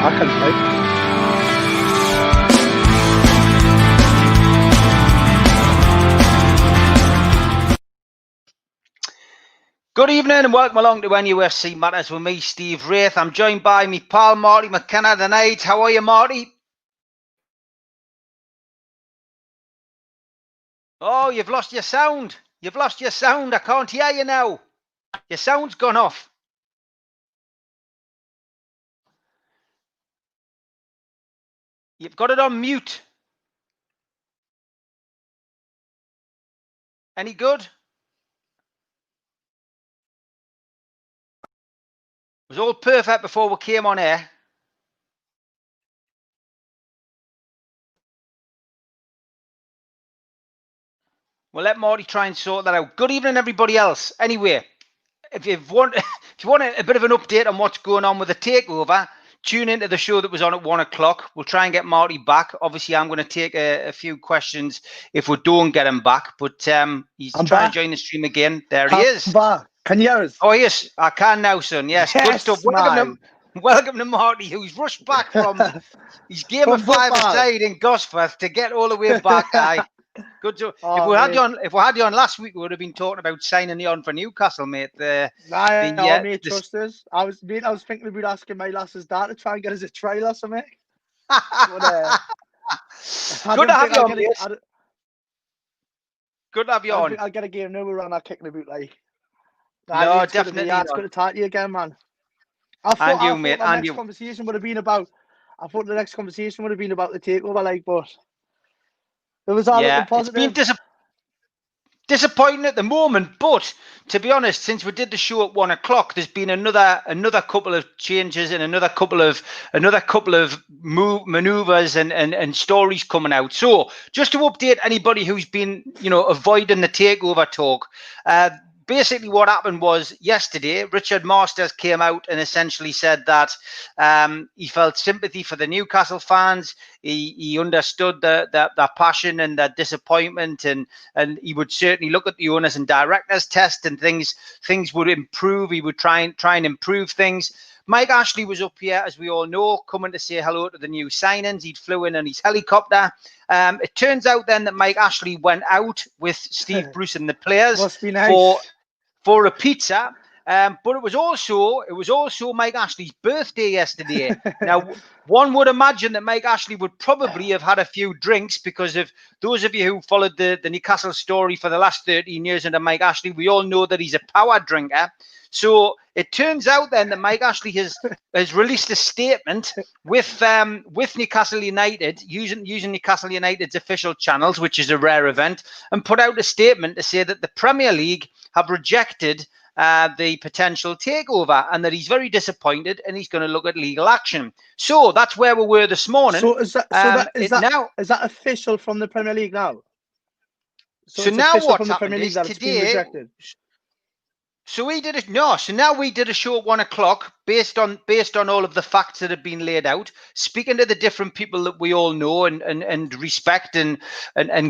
I can play. Good evening and welcome along to NUFC Matters with me, Steve Wraith. I'm joined by my pal Marty McKenna tonight. How are you, Marty? Oh, you've lost your sound. You've lost your sound. I can't hear you now. Your sound's gone off. You've got it on mute. Any good? It was all perfect before we came on air. We'll let Marty try and sort that out. Good evening, everybody else. Anyway, if you want a bit of an update on what's going on with the takeover, tune into the show that was on at 1 o'clock. We'll try and get Marty back. Obviously, I'm going to take a few questions if we don't get him back. But he's trying to join the stream again. There he is. Back. Can you hear us? Oh, yes, I can now, son. Yes, good stuff. Welcome to Marty, who's rushed back from his game of 5 aside in Gosforth to get all the way back. Aye. Good job. If we had you on last week, we would have been talking about signing you on for Newcastle, mate. Mate, trust us. I was thinking about asking my lass's dad to try and get us a trial or something. But, good to have you on, mate. Good to have you on. I'll get a game now. We're on our kicking about like. No, definitely. It's going to talk to you again, man. I thought the next conversation would have been about the takeover, like, but it was all looking positive. It's been disappointing at the moment, but to be honest, since we did the show at 1 o'clock, there's been another couple of changes and another couple of maneuvers and stories coming out. So just to update anybody who's been avoiding the takeover talk. Basically, what happened was yesterday, Richard Masters came out and essentially said that he felt sympathy for the Newcastle fans. He understood their passion and their disappointment, and he would certainly look at the owners and directors test, and things would improve. He would try and improve things. Mike Ashley was up here, as we all know, coming to say hello to the new signings. He'd flew in on his helicopter. It turns out then that Mike Ashley went out with Steve Bruce and the players for a pizza, but it was also Mike Ashley's birthday yesterday. Now, one would imagine that Mike Ashley would probably have had a few drinks, because of those of you who followed the Newcastle story for the last 13 years under Mike Ashley, we all know that he's a power drinker. So it turns out then that Mike Ashley has released a statement with Newcastle United, using Newcastle United's official channels, which is a rare event, and put out a statement to say that the Premier League have rejected the potential takeover, and that he's very disappointed and he's going to look at legal action. So that's where we were this morning. So is that official from the Premier League now? So now what's happened is today. So now we did a show at 1 o'clock based on all of the facts that have been laid out, speaking to the different people that we all know and respect and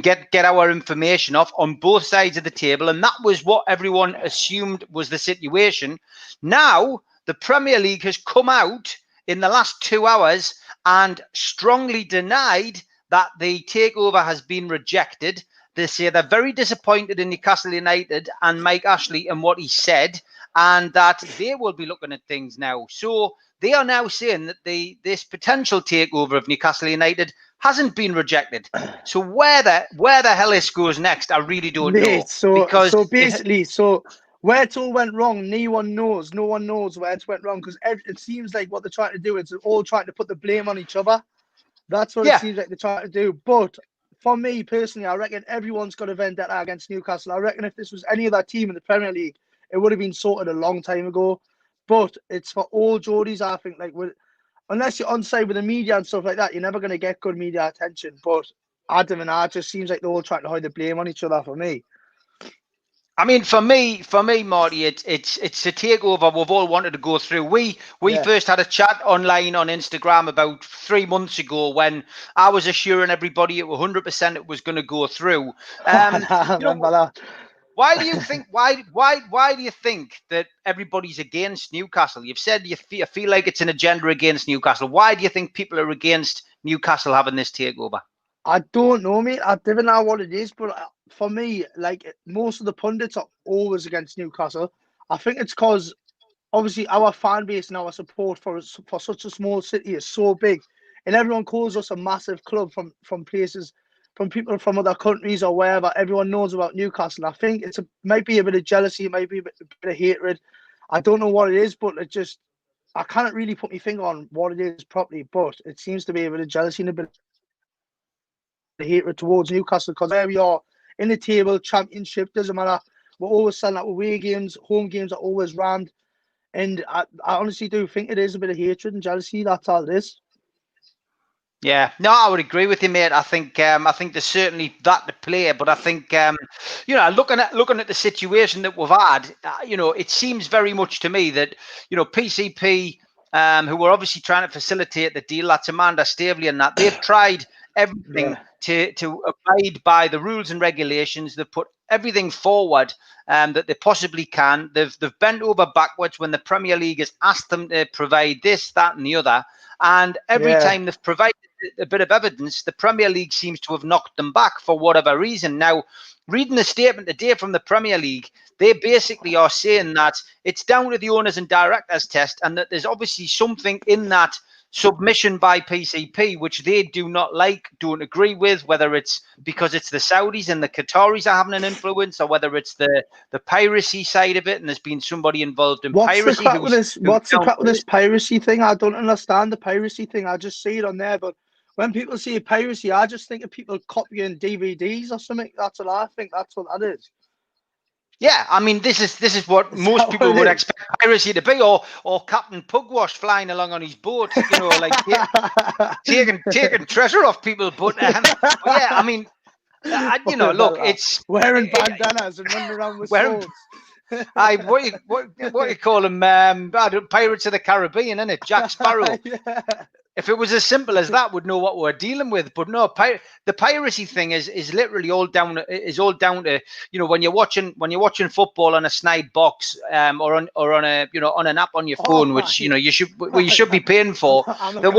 get our information off on both sides of the table. And that was what everyone assumed was the situation. Now the Premier League has come out in the last 2 hours and strongly denied that the takeover has been rejected. They say they're very disappointed in Newcastle United and Mike Ashley and what he said, and that they will be looking at things now. So they are now saying that this potential takeover of Newcastle United hasn't been rejected. So where the hell this goes next, I really don't know. So where it all went wrong, no one knows where it went wrong, because it seems like what they're trying to do is they're all trying to put the blame on each other. That's what it seems like they're trying to do. But for me personally, I reckon everyone's got a vendetta against Newcastle. I reckon if this was any other team in the Premier League, it would have been sorted a long time ago. But it's for all Geordies, I think. Like, unless you're on side with the media and stuff like that, you're never going to get good media attention. But Adam and I, just seems like they're all trying to hide the blame on each other for me. I mean, for me, Marty, it's a takeover we've all wanted to go through. We first had a chat online on Instagram about 3 months ago when I was assuring everybody 100% it was going to go through. I remember that. Why do you think? Why do you think that everybody's against Newcastle? You've said you feel like it's an agenda against Newcastle. Why do you think people are against Newcastle having this takeover? I don't know, mate. I don't know what it is, but for me, like most of the pundits are always against Newcastle. I think it's because obviously our fan base and our support for such a small city is so big, and everyone calls us a massive club from places, from people from other countries or wherever. Everyone knows about Newcastle. I think might be a bit of jealousy, it might be a bit of hatred. I don't know what it is, but I can't really put my finger on what it is properly. But it seems to be a bit of jealousy and a bit of hatred towards Newcastle because where we are in the table, championship doesn't matter. We're always selling out away games, home games are always rammed. And I honestly do think it is a bit of hatred and jealousy. That's all it is. Yeah, no, I would agree with you, mate. I think there's certainly that to play, but I think looking at the situation that we've had, it seems very much to me that PCP, who were obviously trying to facilitate the deal, that's Amanda Staveley, and that they've tried everything to abide by the rules and regulations. They've put everything forward that they possibly can. They've bent over backwards when the Premier League has asked them to provide this, that, and the other. And every time they've provided a bit of evidence, the Premier League seems to have knocked them back for whatever reason. Now, reading the statement today from the Premier League, they basically are saying that it's down to the owners and directors test, and that there's obviously something in that submission by PCP which they do not like, don't agree with, whether it's because it's the Saudis and the Qataris are having an influence, or whether it's the piracy side of it, and there's been somebody involved in piracy. What's the crack with this piracy thing? I don't understand the piracy thing. I just see it on there, but when people say piracy, I just think of people copying DVDs or something. That's what I think. That's what that is. Yeah, I mean, this is what most people would expect piracy to be, or Captain Pugwash flying along on his boat, like taking treasure off people. But yeah, I mean, look, it's wearing bandanas and running around with swords. What you call them? Pirates of the Caribbean, isn't it? Jack Sparrow. Yeah. If it was as simple as that, we'd know what we're dealing with. But no, the piracy thing is literally all down to when you're watching football on a snide box or on an app on your phone, which you should be paying for. I'm not going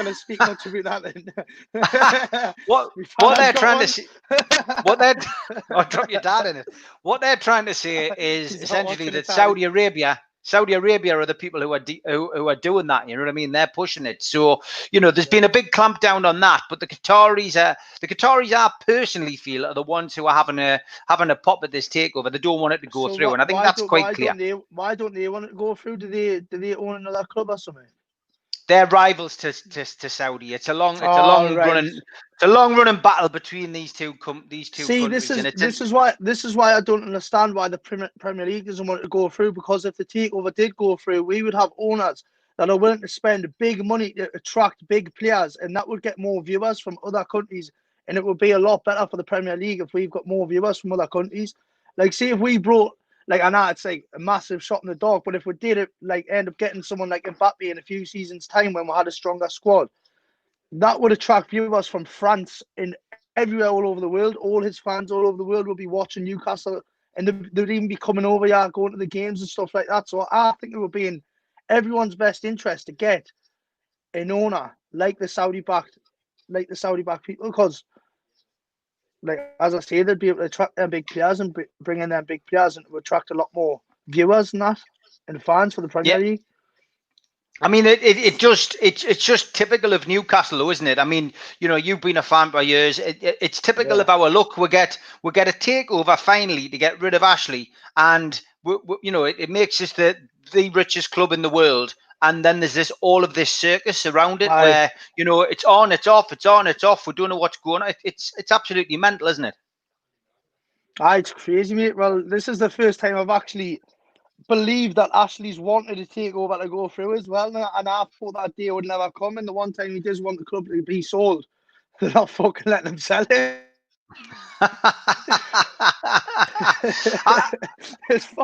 to speak much about that. What they're trying to say, I'll drop your dad in it. What they're trying to say is essentially that Saudi Arabia are the people who are doing that. You know what I mean? They're pushing it. So there's been a big clampdown on that. But the Qataris I personally feel are the ones who are having a pop at this takeover. They don't want it to go through, and I think that's quite clear. Why don't they want it to go through? Do they own another club or something? They're rivals to Saudi. It's a long running battle between these two countries. This is why I don't understand why the Premier League doesn't want it to go through, because if the takeover did go through, we would have owners that are willing to spend big money to attract big players, and that would get more viewers from other countries, and it would be a lot better for the Premier League if we've got more viewers from other countries. Like, see if we brought, like, I know it's like a massive shot in the dark, but if we did it, like, end up getting someone like Mbappe in a few seasons' time when we had a stronger squad, that would attract viewers from France and everywhere all over the world. All his fans all over the world will be watching Newcastle, and they'd even be coming over here, going to the games and stuff like that. So I think it would be in everyone's best interest to get an owner like the Saudi-backed people, because, like, as I say, they'd be able to attract them big players and bring in them big players, and to attract a lot more viewers and that, and fans for the Premier League. I mean, it's just typical of Newcastle, though, isn't it? I mean, you've been a fan for years. It's typical of our luck. We get a takeover finally to get rid of Ashley, and it makes us the richest club in the world. And then there's all of this circus around it, where it's on, it's off, it's on, it's off. We don't know what's going on. It's absolutely mental, isn't it? It's crazy, mate. Well, this is the first time I've actually believed that Ashley's wanted to take over to go through as well, and I thought that day would never come. And the one time he does want the club to be sold, they're not fucking letting him sell it.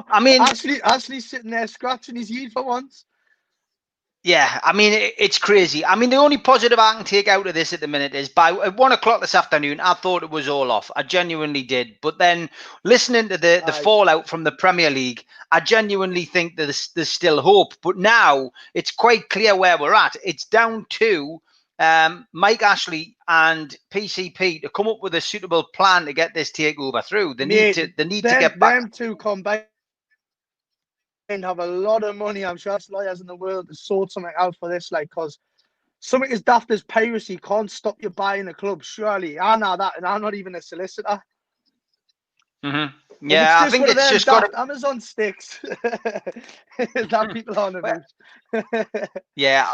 I mean, Ashley's sitting there scratching his head for once. Yeah, I mean, it's crazy. I mean, the only positive I can take out of this at the minute is by 1 o'clock this afternoon, I thought it was all off. I genuinely did. But then listening to the fallout from the Premier League, I genuinely think that there's still hope. But now it's quite clear where we're at. It's down to Mike Ashley and PCP to come up with a suitable plan to get this takeover through. They need to get back. Them two combined have a lot of money. I'm sure there's lawyers in the world to sort something out for this, like, because something as daft as piracy can't stop you buying a club, surely. I know that, and I'm not even a solicitor. Mm-hmm. Yeah, I think it's just got Amazon sticks that people are on about. Yeah,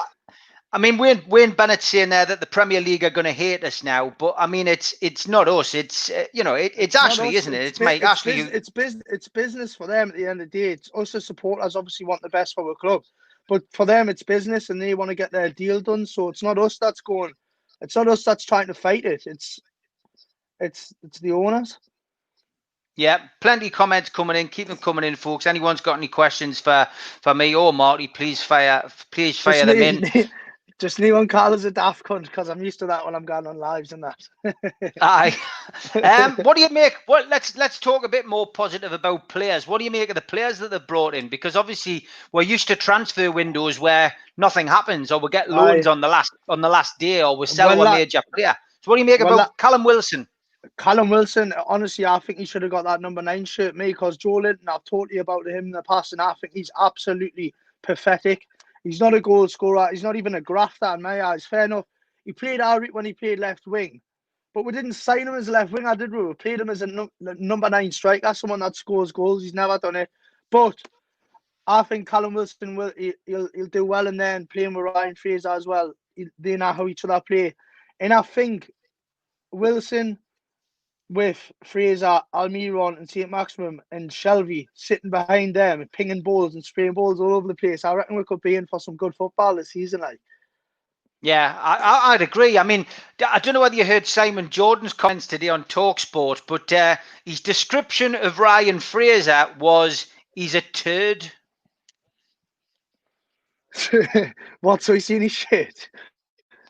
I mean, Wayne Bennett's saying there that the Premier League are going to hate us now, but I mean, it's not us. It's it's Ashley, isn't it? It's Mike Ashley. It's business for them at the end of the day. It's us as supporters obviously want the best for our club, but for them it's business and they want to get their deal done. So it's not us that's going. It's not us that's trying to fight it. It's the owners. Yeah, plenty of comments coming in. Keep them coming in, folks. Anyone's got any questions for me or Marty, please fire them in. Just anyone call us a daft cunt because I'm used to that when I'm going on lives and that. Aye. What do you make? Well, let's talk a bit more positive about players. What do you make of the players that they've brought in? Because obviously we're used to transfer windows where nothing happens, or we get loans on the last day, or we sell a major player. So what do you make about Callum Wilson? Callum Wilson, honestly, I think he should have got that number 9 shirt, me, because Joe Linton, I've talked to you about him in the past, and I think he's absolutely pathetic. He's not a goal scorer. He's not even a grafter in my eyes. Fair enough. He played alright when he played left wing, but we didn't sign him as a left winger, did we? We played him as a number 9 striker, someone that scores goals. He's never done it. But I think Callum Wilson he'll do well in there, and playing with Ryan Fraser as well. They know how each other play, and I think Wilson with Fraser, Almiron and St. Maximum and Shelby sitting behind them and pinging balls and spraying balls all over the place, I reckon we could be in for some good football this season. Like, yeah, I'd agree. I mean, I don't know whether you heard Simon Jordan's comments today on TalkSport, but his description of Ryan Fraser was he's a turd. What? So he's seen his shit?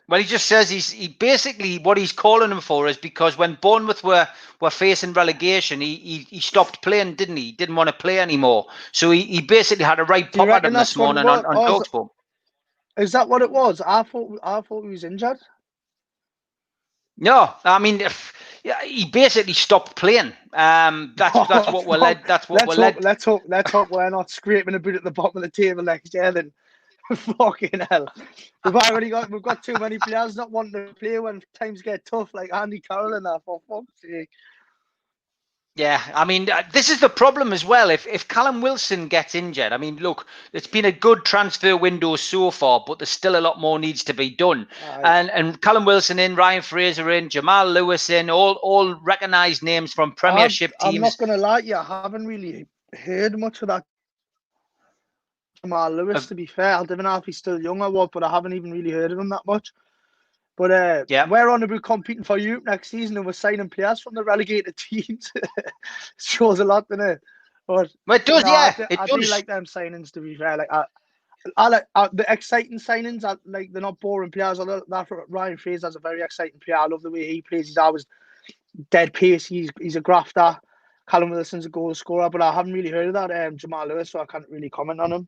Well, he just says he basically what he's calling him for is because when Bournemouth were facing relegation, he stopped playing, didn't he? He didn't want to play anymore. So he basically had a right pop at him this morning on TalkSport. Is that what it was? I thought he was injured. No, I mean, he basically stopped playing. That's what we're led. That's what we're led. Let's hope we're not scraping a boot at the bottom of the table next year then. Fucking hell. We've got too many players not wanting to play when times get tough, like Andy Carroll and that, for fuck's sake. Yeah, I mean, this is the problem as well. If Callum Wilson gets injured, I mean, look, it's been a good transfer window so far, but there's still a lot more needs to be done. And Callum Wilson in, Ryan Fraser in, Jamal Lewis in, all recognised names from Premiership teams. I'm not going to lie to you, I haven't really heard much of that Jamal Lewis, to be fair. I don't know if he's still young or what, but I haven't even really heard of him that much. But we're on about competing for Europe next season, and we're signing players from the relegated teams. Shows a lot, doesn't it? But it does, I do like them signings, to be fair. Like I like the exciting signings. Like they're not boring players. Ryan Fraser's a very exciting player. I love the way he plays. He's always dead pace. He's a grafter. Callum Wilson's a goal scorer, but I haven't really heard of that Jamal Lewis, so I can't really comment on him.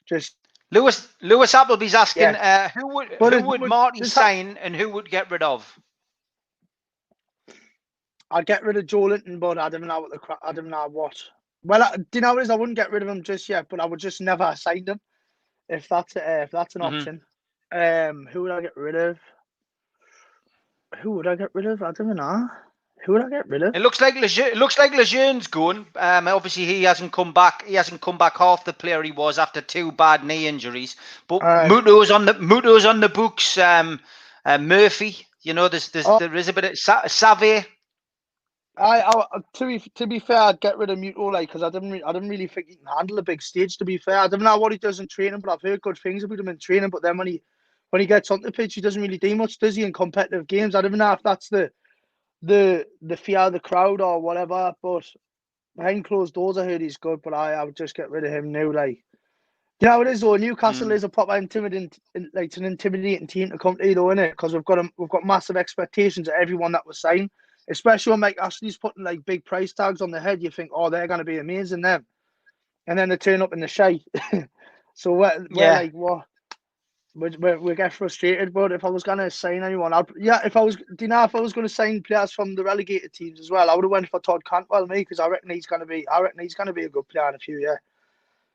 Just Lewis Appleby's asking who would Marty sign and who would get rid of? I'd get rid of Joe Linton, but I don't know what. Well, do you know what it is? I wouldn't get rid of him just yet, but I would just never sign him if that's an option. Who would I get rid of? I don't know. Who would I get rid of? It looks like Lejeune's going. Obviously, he hasn't come back. He hasn't come back half the player he was after 2 bad knee injuries. But Muto's on the books. Murphy, there is a bit of Save. To be fair, I'd get rid of Muto, like, because I didn't really think he can handle a big stage. To be fair, I don't know what he does in training, but I've heard good things about him in training. But then when he gets on the pitch, he doesn't really do much, does he? In competitive games, I don't know if that's the fear of the crowd or whatever, but behind closed doors I heard he's good, but I would just get rid of him now. Like, You know what it is though. Newcastle is a proper intimidating team to come to, though, isn't it? Because we've got massive expectations of everyone that was signed, especially when Mike Ashley's putting like big price tags on the head. You think, oh, they're going to be amazing, them, and then they turn up in the shite. So we're like, what? We get frustrated. But if I was going to sign anyone, if I was going to sign players from the relegated teams as well, I would have went for Todd Cantwell, because I reckon he's going to be a good player in a few years.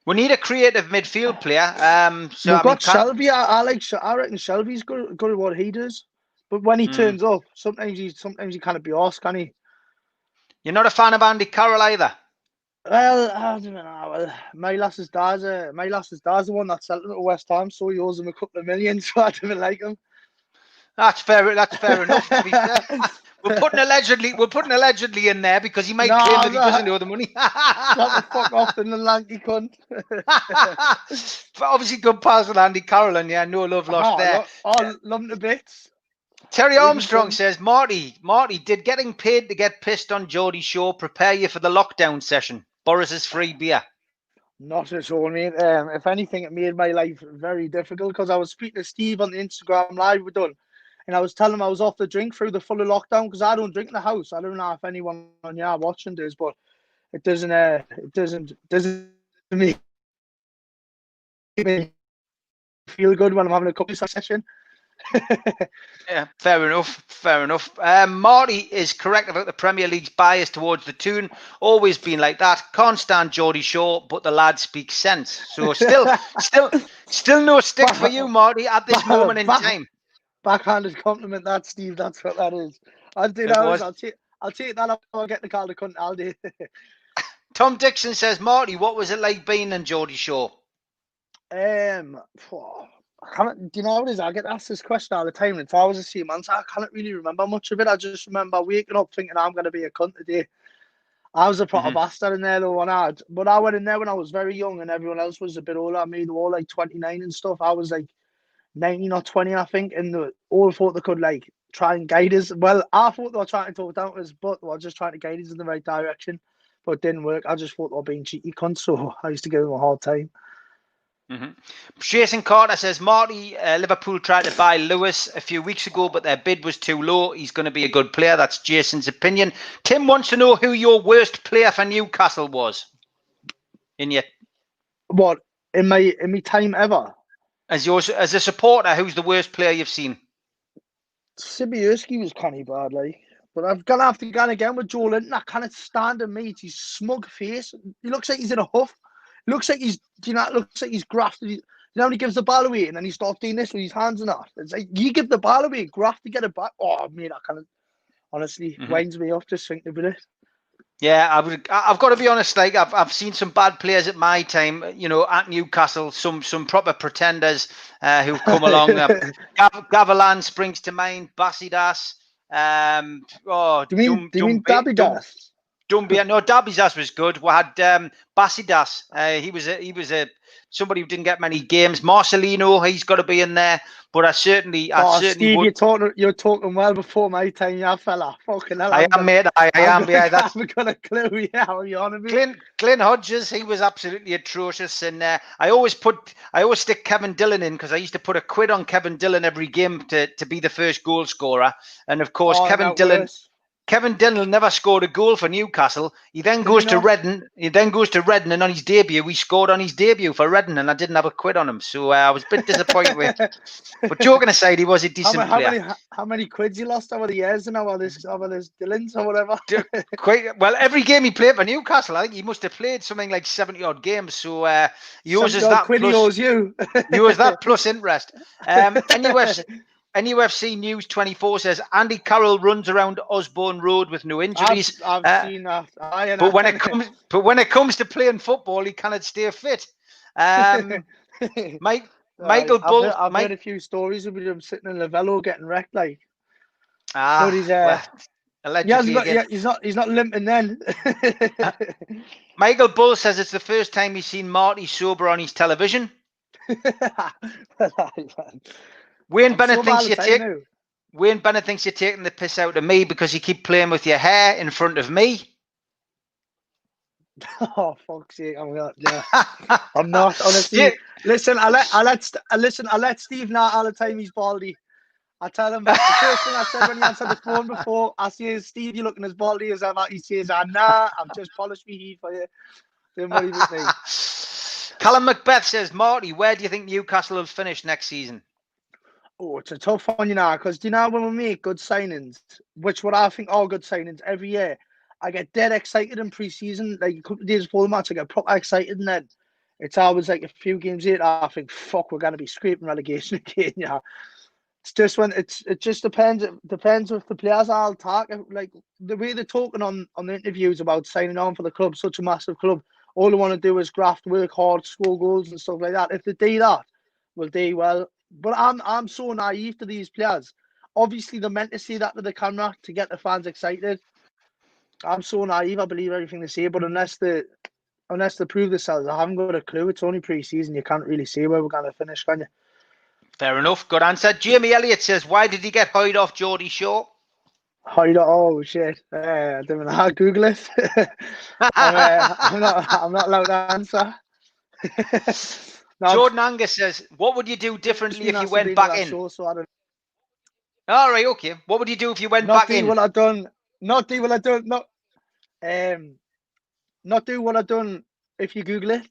We need a creative midfield player. So we've got Shelby. I reckon Shelby's good at what he does. But when he turns up, sometimes he can't be arsed, can he? You're not a fan of Andy Carroll either? Well, I don't know. Well, my lasses dad's the one that sent him to West Ham, so he owes him a couple of million, so I don't like him. That's fair enough, to be fair. We're putting allegedly in there because he might claim that he doesn't owe the money. Shut the fuck off, the lanky cunt. But obviously good pass with Andy Carroll, and no love lost there. Love him to bits. Terry Armstrong says, Marty, did getting paid to get pissed on Geordie Shore prepare you for the lockdown session? Boris's free beer. Not at all, mate. If anything, it made my life very difficult, because I was speaking to Steve on the Instagram live we've done. And I was telling him I was off the drink through the full of lockdown, because I don't drink in the house. I don't know if anyone on here watching does, but it doesn't make me feel good when I'm having a couple of session. Yeah, fair enough. Marty is correct about the Premier League's bias towards the Toon. Always been like that. Can't stand Geordie Shore, but the lad speaks sense. So still no stick for you, Marty, at this moment in time. Backhanded compliment, that, Steve. That's what that is. I'll take that up. I'll get the call to cunt. I'll do. Tom Dixon says, Marty, what was it like being in Geordie Shore? Do you know what it is? I get asked this question all the time. And if I was a seaman, I can't really remember much of it. I just remember waking up thinking I'm going to be a cunt today. I was a proper bastard in there, though, but I went in there when I was very young, and everyone else was a bit older than me. They were all like 29 and stuff. I was like 19 or 20, I think, and they all thought they could like try and guide us. Well, I thought they were trying to talk down to us, but they were just trying to guide us in the right direction. But it didn't work. I just thought they were being cheeky cunts, so I used to give them a hard time. Jason Carter says, Marty, Liverpool tried to buy Lewis a few weeks ago, but their bid was too low. He's going to be a good player. That's Jason's opinion. Tim wants to know who your worst player for Newcastle was. In my time ever? As a supporter, who's the worst player you've seen? Sibierski was kind of bad, like. But I've gonna have to go again with Joe Linton. I can't stand him, mate. His smug face. He looks like he's in a huff. Looks like he's grafted. You know, when he gives the ball away and then he starts doing this with his hands and that. It's like, you give the ball away, graft to get it back. Oh, mate, I kind of honestly winds me off just thinking about it. Yeah, I've got to be honest. Like I've seen some bad players at my time, at Newcastle. Some proper pretenders who've come along. Gavilan springs to mind. Basidas. Do you mean Dabidas? No, Dabidas was good. We had Basidas. He was somebody who didn't get many games. Marcelino, he's got to be in there. But I certainly Steve, would. You're talking well before my time, yeah, fella. Fucking hell. I am, mate. I am. Yeah, I haven't got a clue. Yeah, how are you on about? Glyn Hodges, he was absolutely atrocious, and I always stick Kevin Dillon in because I used to put £1 on Kevin Dillon every game to be the first goal scorer, and of course Kevin Dillon never scored a goal for Newcastle. He then goes to Reading. And on his debut, we scored on his debut for Reading, and I didn't have £1 on him. So I was a bit disappointed with. But joking aside, he was a decent player. How many quids he lost over the years and over this Dillons or whatever? Quite well. Every game he played for Newcastle, I think he must have played something like 70 odd games. So he owes us that. Quid he owes you. He owes that plus interest. NUFC News 24 says Andy Carroll runs around Osborne Road with no injuries. I've seen that. But when it comes to playing football, he cannot stay fit. Michael Bull. I've heard a few stories of him sitting in the velo getting wrecked, like. Allegedly, he's not limping then. Michael Bull says it's the first time he's seen Marty sober on his television. Wayne Bennett thinks you're taking the piss out of me because you keep playing with your hair in front of me. Oh fuck's sake! I'm not honestly. Yeah. Listen, I let Steve know all the time he's baldy. I tell him the first thing I said when he answered the phone before, I says, Steve, you looking as baldy as ever. He says, nah, I'm just polished me heat for you. Don't worry about me. Callum Macbeth says, Marty, where do you think Newcastle will finish next season? Oh, it's a tough one, because do you know when we make good signings, which what I think are good signings every year, I get dead excited in pre-season. Like a couple of days before the match, I get proper excited, and then it's always like a few games later, I think, fuck, we're going to be scraping relegation again, yeah. It's just when it just depends. It depends if the players are talk, like the way they're talking on the interviews about signing on for the club, such a massive club. All they want to do is graft, work hard, score goals and stuff like that. If they do that, we'll do well. But I'm so naive to these players. Obviously, they're meant to say that to the camera to get the fans excited. I'm so naive. I believe everything they say, but unless they prove themselves, I haven't got a clue. It's only pre-season. You can't really say where we're going to finish, can you? Fair enough. Good answer. Jamie Elliott says, why did he get hired off Geordie Shore? Oh shit! I don't know how to Google it. I'm not allowed to answer. No, Jordan Angus says, what would you do differently if you went back in? Show, so I don't... All right, okay. What would you do if you went back in? Not do what I done. Not do what I done. If you Google it.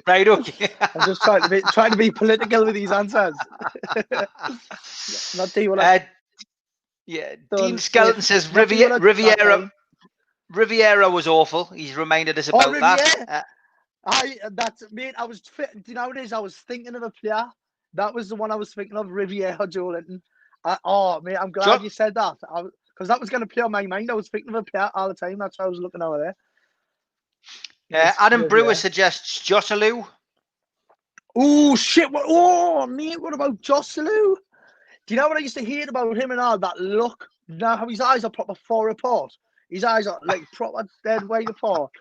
Right, okay. I'm just trying to be political with these answers. Not do what I. Yeah, Dean Skelton says Riviera was awful. He's reminded us about that. Mate, I was, do you know what it is? I was thinking of a player. That was the one I was thinking of, Riviera Joelinton. Mate, I'm glad you said that. Because that was going to play on my mind. I was thinking of a player all the time. That's why I was looking over there. Adam Brewer suggests Joselu. Oh, shit. Mate, what about Joselu? Do you know what I used to hear about him and all? That look. Now how his eyes are proper far apart. His eyes are like proper dead wide apart.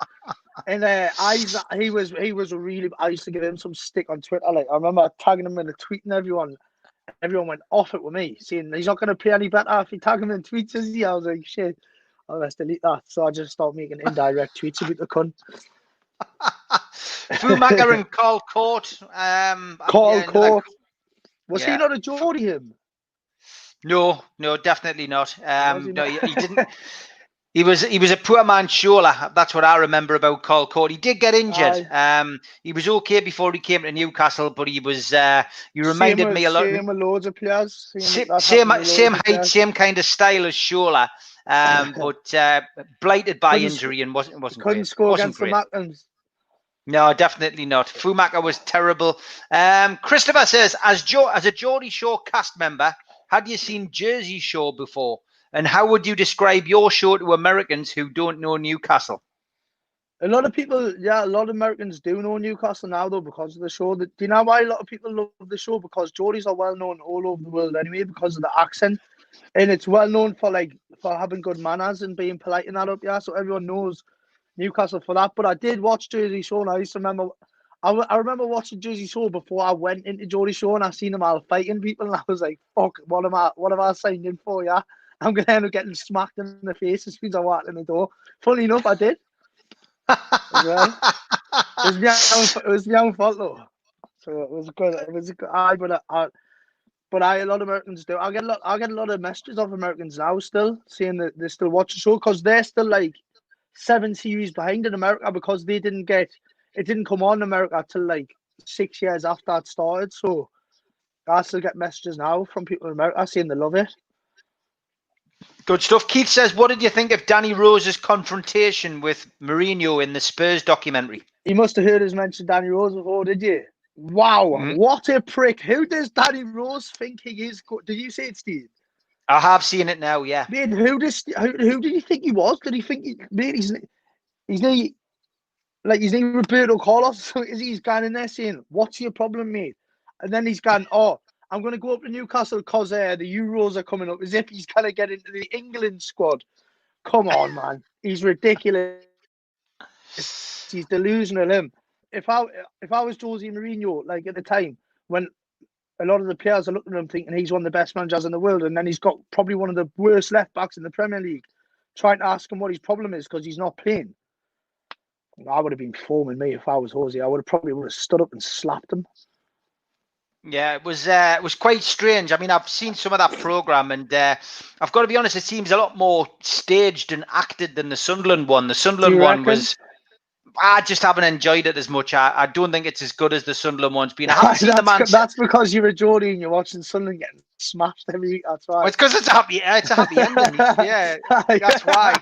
And he was really. I used to give him some stick on Twitter. Like I remember tagging him in a tweet, and everyone went off it with me, saying he's not going to play any better if he tag him in tweets. Is he? I was like, shit, let's delete that. So I just started making indirect tweets about the cunt. Fumaker and Carl Court. Was he not a Geordie him? No, definitely not. No, he didn't. He was a poor man's shoulder. That's what I remember about Carl Court. He did get injured. He was okay before he came to Newcastle, but he was. He reminded me a lot. Same with loads of players. Same height, same kind of style as Shola, but blighted by injury and wasn't couldn't great. Score against the Mackens. No, definitely not. Fumaker was terrible. Christopher says, as a Geordie Shore cast member, had you seen Jersey Shore before? And how would you describe your show to Americans who don't know Newcastle? A lot of Americans do know Newcastle now, though, because of the show. Do you know why a lot of people love the show? Because Geordies are well known all over the world anyway, because of the accent. And it's well known for having good manners and being polite and that up, yeah. So everyone knows Newcastle for that. But I did watch Jersey Shore, and I used to remember... I remember watching Jersey Shore before I went into Geordie Shore, and I seen them all fighting people, and I was like, fuck, what have I signed in for, yeah? I'm going to end up getting smacked in the face as soon as I walked in the door. Funny enough, I did. As well. It was my own fault, though. So it was good. It was good. A lot of Americans do. I get a lot of messages of Americans now still saying that they still watch the show because they're still like 7 series behind in America because it didn't come on in America till like 6 years after it started. So I still get messages now from people in America saying they love it. Good stuff. Keith says, what did you think of Danny Rose's confrontation with Mourinho in the Spurs documentary? You must have heard us mention Danny Rose before, did you? Wow, What a prick. Who does Danny Rose think he is? Did you say it, Steve? I have seen it now, yeah. Man, who did he think he was? Did he think he's Roberto Carlos? So he's gone in there saying, what's your problem, mate? And then he's gone, I'm going to go up to Newcastle because the Euros are coming up, as if he's going to get into the England squad. Come on, man. He's ridiculous. He's delusional, him. If I was Jose Mourinho, like at the time, when a lot of the players are looking at him thinking he's one of the best managers in the world, and then he's got probably one of the worst left-backs in the Premier League, trying to ask him what his problem is because he's not playing. I would have been foaming me if I was Jose. I would have stood up and slapped him. Yeah, it was quite strange. I mean, I've seen some of that program, and I've got to be honest, it seems a lot more staged and acted than the Sunderland one. The Sunderland one was, I just haven't enjoyed it as much. I don't think it's as good as the Sunderland one's been. I haven't seen the man. That's because you're a Geordie and you're watching Sunderland getting smashed every week. That's right. Well, it's because it's a happy ending. Yeah, that's why.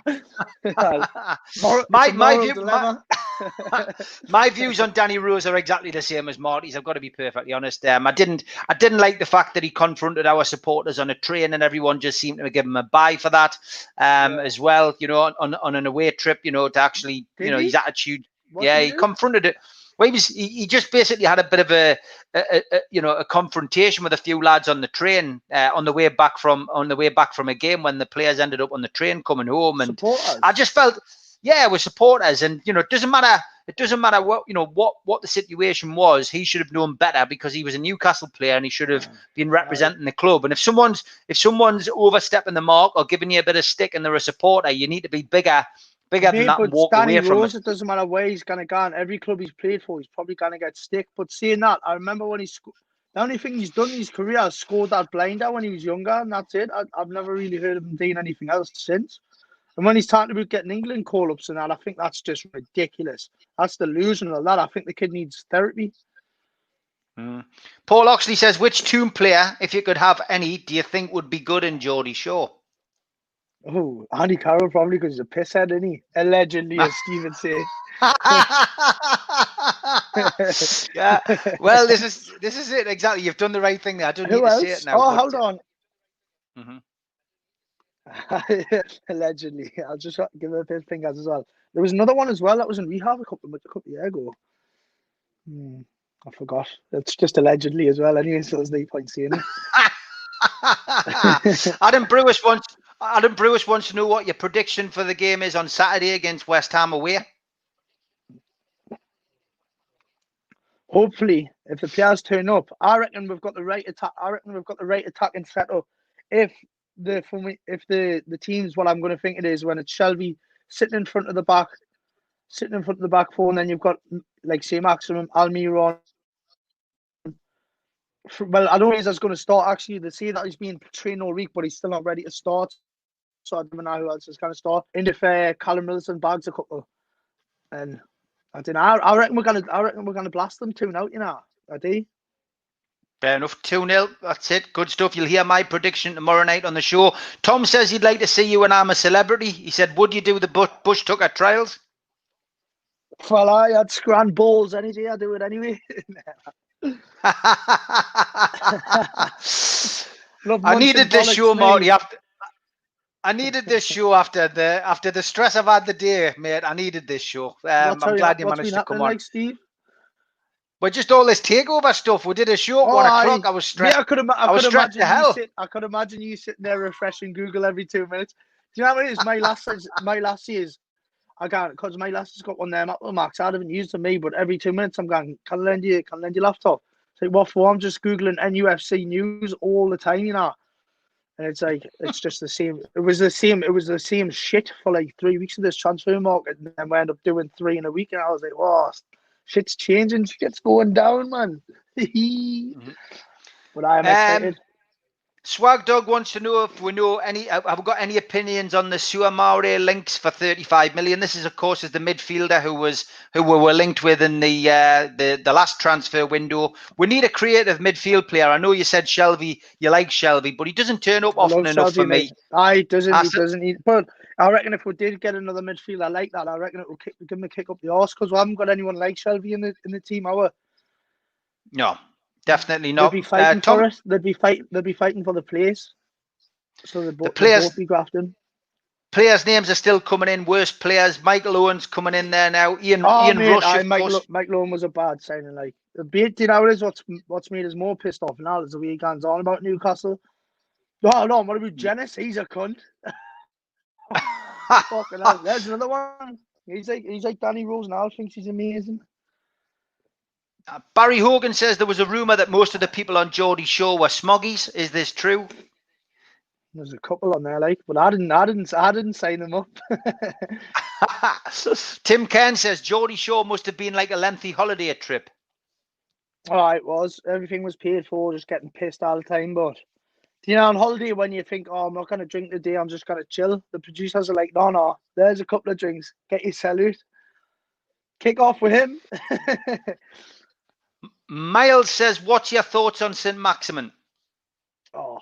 My views on Danny Rose are exactly the same as Marty's. I've got to be perfectly honest. I didn't like the fact that he confronted our supporters on a train, and everyone just seemed to give him a bye for that. As well, you know, on an away trip, you know, to actually, you know, his attitude. He confronted it. Well, he just basically had a bit of a confrontation with a few lads on the train on the way back from a game when the players ended up on the train coming home, and supporters. I just felt, we're supporters, and you know, it doesn't matter what, you know, what the situation was. He should have known better because he was a Newcastle player and he should have been representing the club. And if someone's overstepping the mark or giving you a bit of stick and they're a supporter, you need to be bigger than that and walk away from it. It doesn't matter where he's going to go. And every club he's played for, he's probably going to get stick. But saying that, I remember when the only thing he's done in his career is scored that blinder when he was younger, and that's it. I've never really heard of him doing anything else since. And when he's talking about getting England call-ups and that, I think that's just ridiculous. That's delusional. That I think the kid needs therapy. Paul Oxley says, which Tomb player, if you could have any, do you think would be good in Geordie Shore? Oh, Andy Carroll probably, because he's a pisshead, isn't he? Allegedly, as Stephen says. Yeah. Well, this is it exactly. You've done the right thing there. I don't need to say it now. Oh, hold on. Allegedly, I'll just give it a bit of fingers as well. There was another one as well that was in rehab a couple of years ago. I forgot. It's just allegedly as well. Anyway, so there's no point saying it. Adam Brewis wants to know what your prediction for the game is on Saturday against West Ham away. Hopefully, if the players turn up, I reckon we've got the right attack. I reckon we've got the right attacking setup. If the team's what I'm going to think it is, when it's Shelby sitting in front of the back four, and then you've got, like, say, Maximum Almiron. Well, I don't know if he's going to start. Actually, they say that he's been trained all week, but he's still not ready to start. So I don't know who else is going to start. In the Callum Wilson bags a couple, and I don't know. I reckon we're gonna blast them 2-0. You know, I do. Fair enough. 2-0. That's it. Good stuff. You'll hear my prediction tomorrow night on the show. Tom says he'd like to see you and I'm a Celebrity. He said, would you do the Bush Tucker trials? Well, I had scran balls any day. I do it anyway. I needed this show, Marty. I needed this show after the stress I've had the day, mate. I needed this show. I'm glad you managed to come on. Like, Steve? But just all this takeover stuff. We did a show at 1 o'clock. I was stressed. Mate, I was stressed to hell. I could imagine you sitting there refreshing Google every 2 minutes. Do you know what it is? My last year's, I can't, because my last has got one there, Apple Max. I haven't used it me, but every 2 minutes I'm going, can I lend you your laptop? It's like, what for? I'm just Googling NUFC news all the time, you know. And it's like, it's just the same. It was the same shit for like 3 weeks of this transfer market, and then we end up doing 3 in a week, and I was like, oh, shit's changing, shit's going down, man. But I am excited. Swag Dog wants to know if we know have we got any opinions on the Suamare links for 35 million. This is, of course, the midfielder who we were linked with in the last transfer window. We need a creative midfield player. I know you said Shelby, you like Shelby, but he doesn't turn up often enough for me. He doesn't. But I reckon if we did get another midfielder like that, I reckon it will give him a kick up the arse, because we haven't got anyone like Shelby in the team. No. Definitely not. They'd be fighting for us. They'd be fighting for the place. So they'd both be grafting. Players' names are still coming in. Worst players. Michael Owen's coming in there now. Ian Rush. Michael Owen was a bad signing. Like, the bait, you know, is what's made us more pissed off now is the way he goes on about Newcastle. Oh no, what about Jennings? He's a cunt. Fucking hell. There's another one. He's like Danny Rose now. Thinks he's amazing. Barry Hogan says there was a rumour that most of the people on Geordie Shore were smoggies. Is this true? There's a couple on there, like, but I didn't sign them up. Tim Cairn says Geordie Shore must have been like a lengthy holiday trip. Oh, it was. Everything was paid for, just getting pissed all the time. But, you know, on holiday, when you think, oh, I'm not going to drink today, I'm just going to chill, the producers are like, no, there's a couple of drinks. Get your salute. Kick off with him. Miles says, what's your thoughts on St. Maximin? Oh,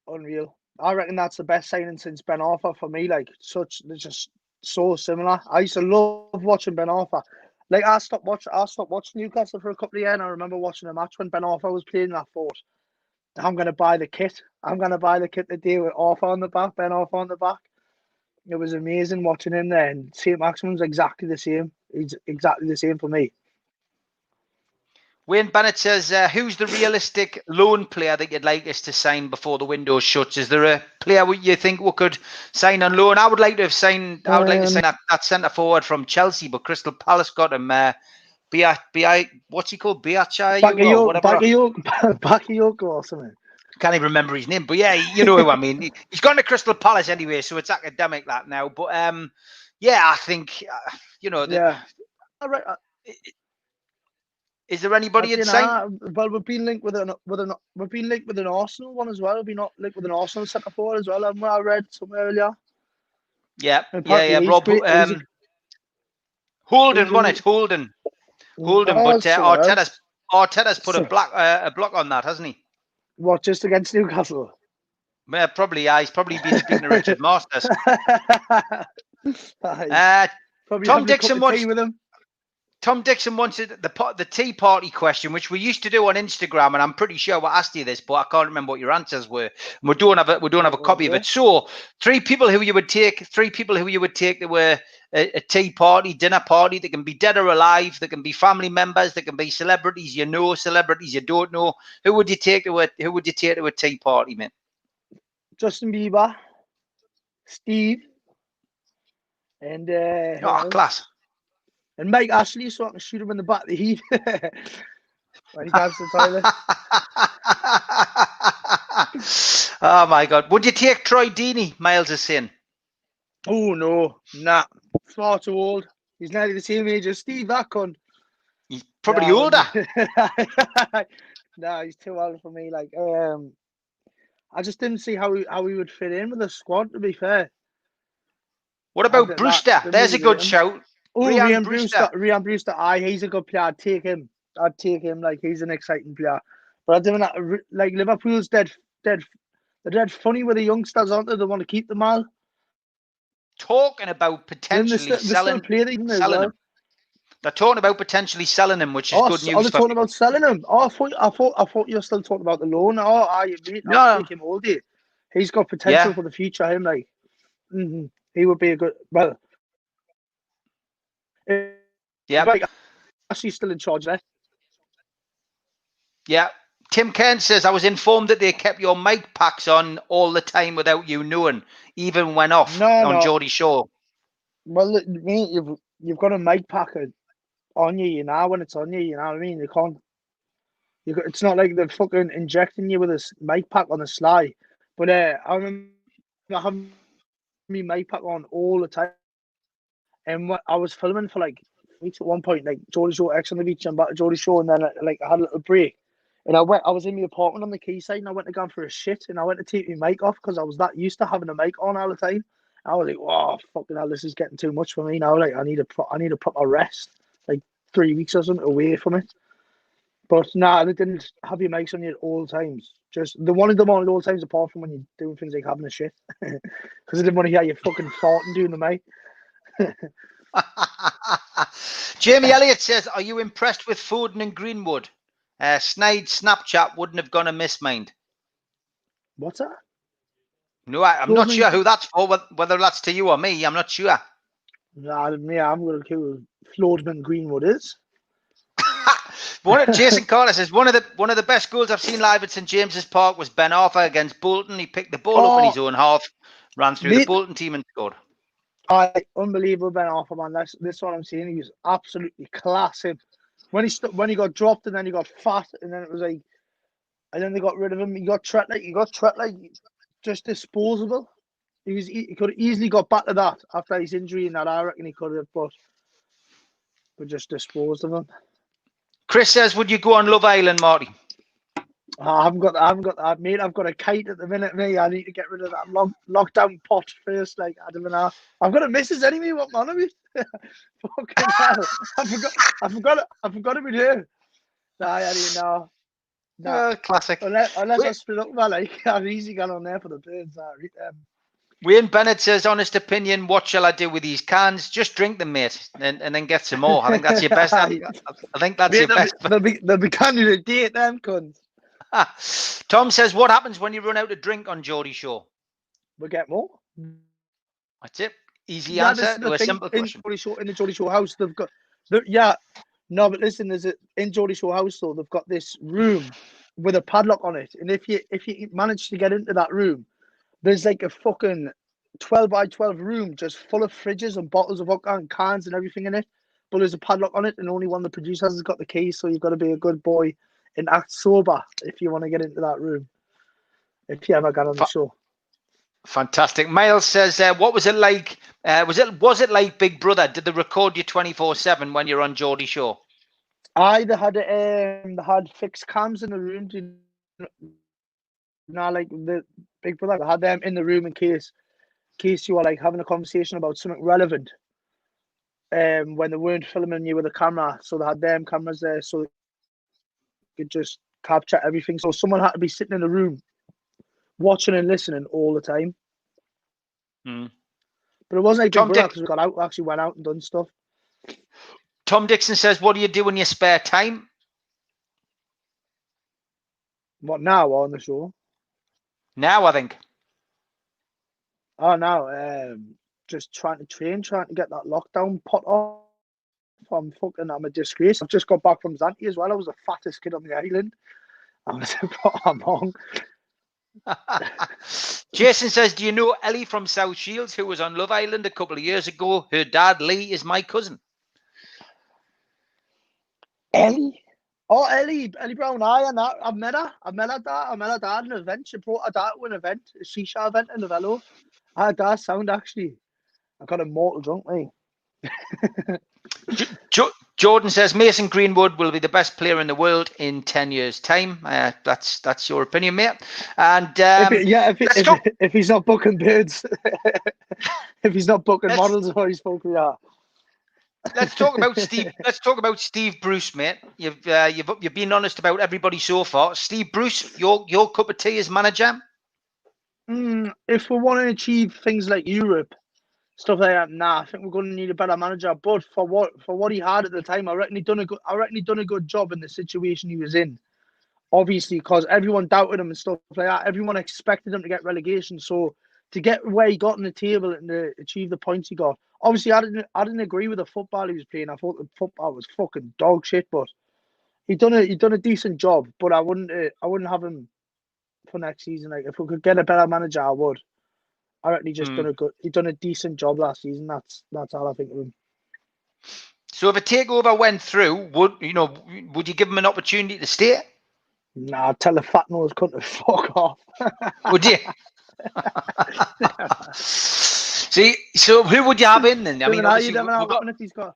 unreal. I reckon that's the best signing since Ben Arthur for me. Like, they're just so similar. I used to love watching Ben Arthur. Like, I stopped watching Newcastle for a couple of years, and I remember watching a match when Ben Arthur was playing, and I thought, I'm going to buy the kit. I'm going to buy the kit today with Arthur on the back, Ben Arthur on the back. It was amazing watching him there, and St. Maximin's exactly the same. He's exactly the same for me. Wayne Bennett says, who's the realistic loan player that you'd like us to sign before the window shuts? Is there a player you think we could sign on loan? I would like to sign that centre forward from Chelsea, but Crystal Palace got him. What's he called? Bakayoko or something. Can't even remember his name, but yeah, you know who I mean. He's gone to Crystal Palace anyway, so it's academic that now. But yeah, I think is there anybody you'd sign? Well, we've been linked with an Arsenal one as well. We've been not linked with an Arsenal centre forward as well. I read somewhere earlier. Yeah. Rob Holden won it. Holden. But Arteta's put a block on that, hasn't he? What, just against Newcastle? Yeah, probably. He's probably been speaking to Richard Masters. Tom Dixon wanted the tea party question, which we used to do on Instagram, and I'm pretty sure we asked you this, but I can't remember what your answers were. And we don't have a copy of it. So, three people who you would take that were a tea party, dinner party. They can be dead or alive. They can be family members. They can be celebrities you know, celebrities you don't know. Who would you take to a tea party, man? Justin Bieber, Steve, and class. And Mike Ashley, so I can shoot him in the back of the heat when he comes to the toilet. Oh my God! Would you take Troy Deeney? Miles is saying. Oh no, nah, far too old. He's nearly the same age as Steve. That cunt. He's probably older. No, he's too old for me. Like, I just didn't see how he would fit in with the squad. To be fair. What about Brewster? There's a good shout. Oh, Ryan Brewster. He's a good player. I'd take him. Like, he's an exciting player. But I don't like Liverpool's dead. They're dead funny with the youngsters, aren't they? They want to keep them all. Talking about potentially selling him. They're talking about potentially selling him, which is good news. They're talking about selling him. Oh, I thought you were still talking about the loan. Oh, I'll take him all day. He's got potential for the future. Him, like, he would be a good. Well. Yeah, like, she's still in charge there. Yeah, Tim Cairn says, I was informed that they kept your mic packs on all the time without you knowing, even when off on Geordie Shore. Well, mate, you've got a mic pack on you, you know, when it's on you, you know what I mean? You can't. It's not like they're fucking injecting you with a mic pack on the sly. But I remember having my mic pack on all the time. And I was filming for like weeks at one point, like Geordie Shore X on the beach and back to Geordie Shore, and then like I had a little break, and I was in my apartment on the quayside, and I went to go for a shit, and I went to take my mic off because I was that used to having a mic on all the time. I was like, "Wow, fucking hell, this is getting too much for me now. Like, I need a proper rest, like 3 weeks or something away from it." But nah, they didn't have your mics on you at all times. Just they wanted them on at all times, apart from when you're doing things like having a shit, because they didn't want to hear you fucking farting doing the mic. Jamie Elliott says, are you impressed with Foden and Greenwood? Snide's Snapchat wouldn't have gone amiss, mind. What's that? No, I'm not sure who that's for, whether that's to you or me. I'm not sure. Nah, yeah, I'm going to kill who Floodman Greenwood is. Jason Carter says, one of the best goals I've seen live at St James's Park was Ben Arthur against Bolton. He picked the ball up in his own half, ran through the Bolton team and scored. Unbelievable Ben Arthur, man. This one I'm seeing. He was absolutely classic. When he got dropped and then he got fat and then it was like, and then they got rid of him. He got Tretley. just disposable. He could have easily got back to that after his injury, and that I reckon he could have, but we just disposed of him. Chris says, would you go on Love Island, Marty? I haven't got that, mate. I've got a kite at the minute, mate. I need to get rid of that lockdown pot first. Like, I don't know. I've got a missus anyway. What man are we? Fucking hell! I forgot it with her. Nah, I didn't know. Nah. Classic. Unless I split up, man, like I've easy gone on there for the birds. Wayne Bennett says, honest opinion, what shall I do with these cans? Just drink them, mate, and then get some more. I think that's your best. I think that's your best. They'll be candidate date them cunts. Tom says, what happens when you run out of drink on Geordie Shore? We get more. That's it. Easy answer to a simple question. In the Geordie Shore house, they've got... No, but listen, in Geordie Shore house, though, they've got this room with a padlock on it. And if you manage to get into that room, there's like a fucking 12 by 12 room just full of fridges and bottles of vodka and cans and everything in it. But there's a padlock on it, and only one of the producers has got the keys, so you've got to be a good boy and act sober if you want to get into that room. If you ever got on the show. Fantastic. Miles says, what was it like? Was it like Big Brother? Did they record you 24/7 when you're on Geordie Shore? They had fixed cams in the room. Like the Big Brother, they had them in the room in case you were like having a conversation about something relevant. When they weren't filming you with a camera, so they had them cameras there, so they could just capture everything. So someone had to be sitting in the room, watching and listening all the time. But it wasn't like Big Brother because we actually went out and done stuff. Tom Dixon says, what do you do in your spare time? What, now or on the show? Now, I think. Oh, no. Just trying to train, trying to get that lockdown pot off. I'm a disgrace. I've just got back from Zante as well. I was the fattest kid on the island. I'm on. Jason says, do you know Ellie from South Shields, who was on Love Island a couple of years ago? Her dad, Lee, is my cousin. Ellie? Oh, Ellie Brown, I've met her. I met her dad at an event. She brought her dad to an event, a shisha event in Novello. Her dad sound actually. I got a mortal drunk, mate. Jordan says Mason Greenwood will be the best player in the world in 10 years' time. That's your opinion, mate. And if he's not booking birds, if he's not booking models, or he's fucking Let's talk about Steve. Let's talk about Steve Bruce, mate. You've been honest about everybody so far. Steve Bruce, your cup of tea as manager. If we want to achieve things like Europe, stuff like that, I think we're going to need a better manager. But for what he had at the time, I reckon he done a good job in the situation he was in. Obviously, because everyone doubted him and stuff like that. Everyone expected him to get relegation. So to get where he got on the table and to achieve the points he got. Obviously, I didn't agree with the football he was playing. I thought the football was fucking dog shit. But he done a decent job. But I wouldn't have him for next season. Like, if we could get a better manager, I would. I reckon he done a decent job last season. That's all I think of him. So if a takeover went through, would you give him an opportunity to stay? Nah, I'd tell the fat nose cunt to fuck off. Would you? See, so who would you have in then? I mean, you never know if he's got.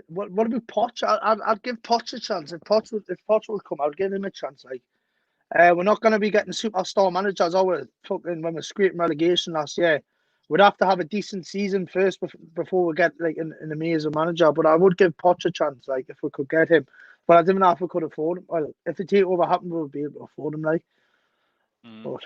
What about Poch? I'd give Poch a chance. If Poch would come, I'd give him a chance. Like, we're not going to be getting superstar managers when we're scraping relegation last year. We'd have to have a decent season first before we get like an amazing manager. But I would give Poch a chance, like, if we could get him. But I didn't know if we could afford him. Well, if the takeover happened, we would be able to afford him, like. But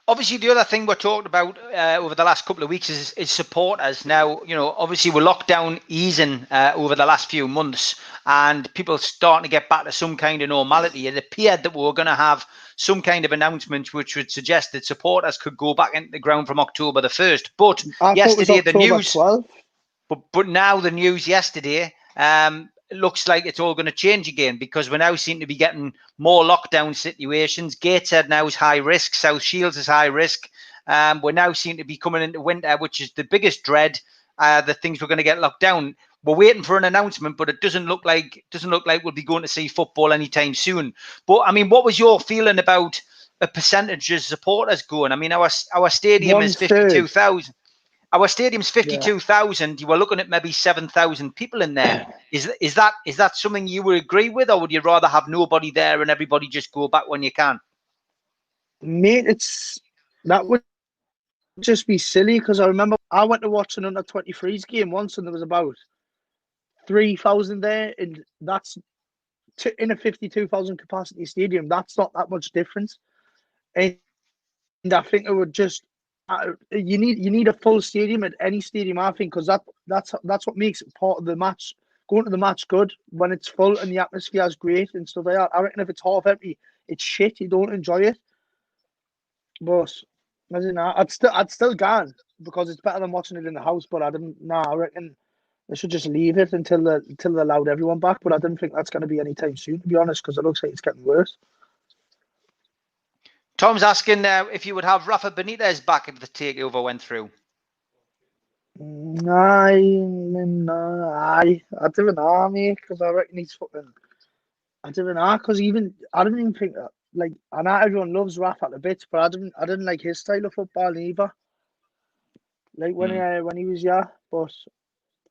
obviously, the other thing we're talking about over the last couple of weeks is supporters. Now, obviously we're locked down easing over the last few months, and people starting to get back to some kind of normality. It appeared that we were going to have some kind of announcement which would suggest that supporters could go back into the ground from October the 1st. But yesterday, the news. But now the news yesterday. It looks like it's all going to change again, because we now seem to be getting more lockdown situations. Gateshead now is high risk. South Shields is high risk. We now seem to be coming into winter, which is the biggest dread. The things we're going to get locked down. We're waiting for an announcement, but it doesn't look like we'll be going to see football anytime soon. But I mean, what was your feeling about a percentage of supporters going? I mean, our stadium is 1/3. 52,000. Our stadium's 52,000. You were looking at maybe 7,000 people in there. Is that something you would agree with, or would you rather have nobody there and everybody just go back when you can? Mate, that would just be silly, because I remember I went to watch an under-23s game once and there was about 3,000 there, and that's in a 52,000 capacity stadium. That's not that much difference, and I think it would just you need a full stadium at any stadium, I think, because that's what makes it part of the match. Going to the match good when it's full and the atmosphere is great and stuff like that. I reckon if it's half empty, it's shit. You don't enjoy it. But I don't know. I'd still go because it's better than watching it in the house. But I reckon they should just leave it until they allowed everyone back. But I don't think that's going to be anytime soon, to be honest, because it looks like it's getting worse. Tom's asking if you would have Rafa Benitez back if the takeover went through. I don't know, mate, because I reckon he's fucking. I don't know, because I don't even think that. Like, I know everyone loves Rafa at a bit, but I didn't like his style of football either. Like when he was but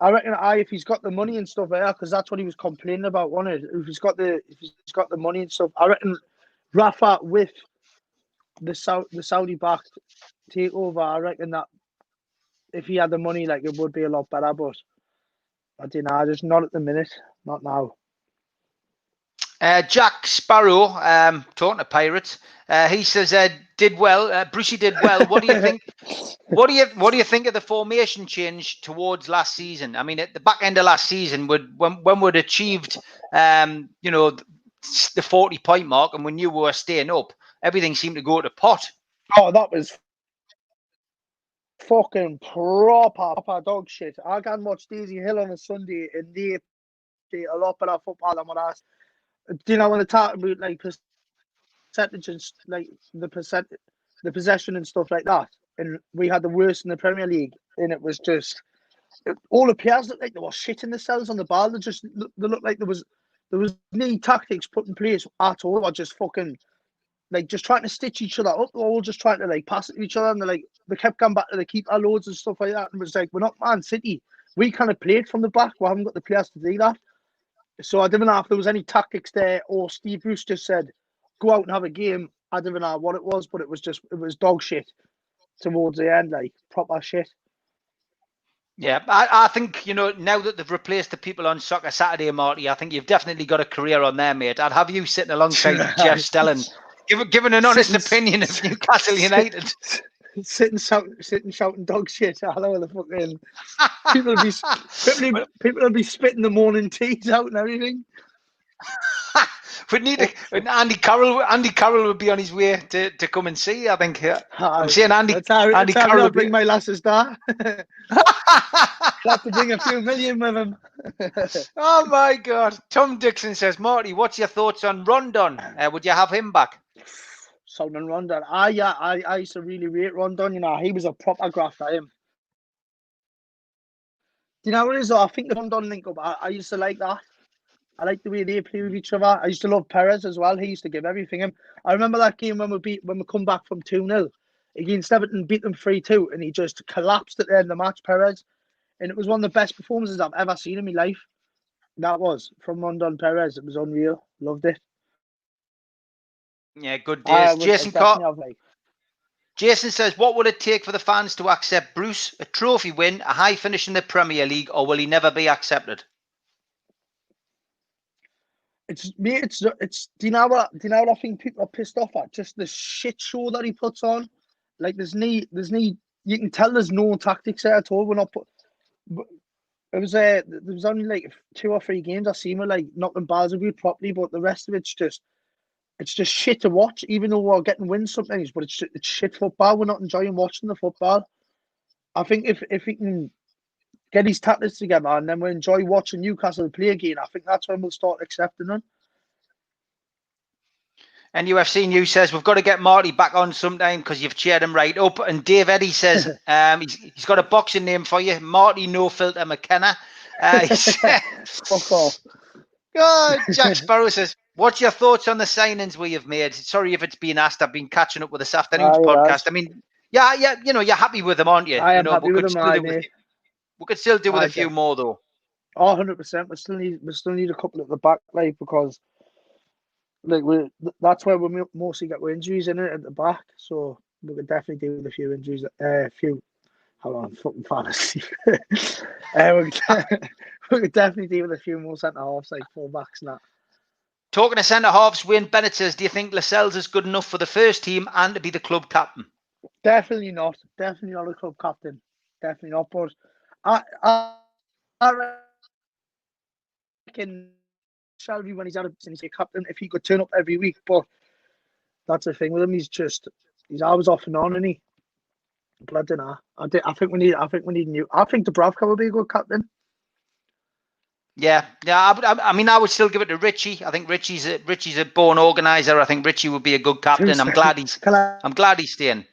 I reckon if he's got the money and stuff like that, because that's what he was complaining about, wasn't it? If he's got the money and stuff, I reckon Rafa with the Saudi backed takeover, I reckon that if he had the money, like, it would be a lot better. But I don't know, just not at the minute, not now. Jack Sparrow, talking to Pirates, he says did well. Brucey did well. What do you think? What do you think of the formation change towards last season? I mean, at the back end of last season, when we'd achieved, the 40-point mark, and we knew we were staying up, everything seemed to go to pot. Oh, that was fucking proper dog shit. I can watch Daisy Hill on a Sunday, and they play a lot better football than what I. Do you know when they talk about like percentages, like the possession and stuff like that? And we had the worst in the Premier League, and it was just all the players looked like they were shitting themselves on the ball. They looked like there was no tactics put in place at all. Or just fucking like just trying to stitch each other up, or all just trying to like pass it to each other, and they kept going back to the keeper loads and stuff like that. And it was like, we're not Man City. We kind of played from the back. We haven't got the players to do that. So I didn't know if there was any tactics there, or Steve Bruce just said, go out and have a game. I didn't know what it was, but it was dog shit towards the end, like proper shit. Yeah, I think, now that they've replaced the people on Soccer Saturday, Marty, I think you've definitely got a career on there, mate. I'd have you sitting alongside Jeff Stelling, giving an honest opinion of Newcastle United. Sitting shouting dog shit all over the fucking people will be spitting the morning teas out and everything. We'd need Andy Carroll would be on his way to come and see. I think I'm saying Andy Carroll would bring my lasses there. Have to bring a few million with him. Oh my God! Tom Dixon says, Marty, what's your thoughts on Rondon? Would you have him back? Solomon Rondon. I used to really rate Rondon. He was a proper grafter. Him. Do you know what it is? I think the Rondon link up. I used to like that. I like the way they play with each other. I used to love Perez as well. He used to give everything him. I remember that game when we come back from 2-0 against Everton, beat them 3-2, and he just collapsed at the end of the match, Perez. And it was one of the best performances I've ever seen in my life. That was from Rondon Perez. It was unreal. Loved it. Yeah, good days. Jason says, what would it take for the fans to accept Bruce? A trophy win, a high finish in the Premier League, or will he never be accepted? Do you know what I think people are pissed off at? Just the shit show that he puts on. Like there's no you can tell there's no tactics there at all. We're not there was only like 2 or 3 games I seen him like knocking balls about properly, but the rest of it's just shit to watch, even though we're getting wins sometimes, but it's shit football. We're not enjoying watching the football. I think if he can get his tactics together and then we enjoy watching Newcastle play again, I think that's when we'll start accepting them. And NUFC News says, we've got to get Marty back on sometime because you've cheered him right up. And Dave Eddy says, he's got a boxing name for you, Marty No Filter McKenna. Fuck off. Jack Sparrow says, What's your thoughts on the signings we have made? Sorry if it's been asked. I've been catching up with this afternoon's podcast. I mean, yeah, you're happy with them, aren't you? I am happy with them, we could still do with a few more, though. 100%. We still need a couple at the back, like, because that's where we mostly get injuries in it at the back. So we could definitely do with a few injuries. Hold on, fucking fantasy. we could definitely deal with a few more centre halves, like full backs and that. Talking to centre halves, Wayne Bennett says, do you think Lascelles is good enough for the first team and to be the club captain? Definitely not. Definitely not a club captain. Definitely not. But I reckon Shelby, when he's out of he's a captain, if he could turn up every week. But that's the thing with him. He's always off and on, isn't he? But I don't know. I think we need new. I think Dubravka would be a good captain. Yeah. I mean, I would still give it to Richie. I think Richie's a born organizer. I think Richie would be a good captain. I'm glad he's staying.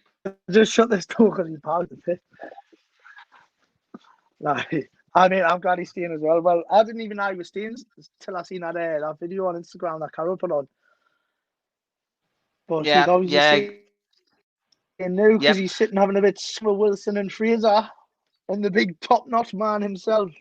Just shut this door because he's part of the pit. I mean, I'm glad he's staying as well. Well, I didn't even know he was staying until I seen that video on Instagram that Carol put on. But he's obviously staying now because he's sitting having a bit with Wilson and Fraser and the big top-notch man himself.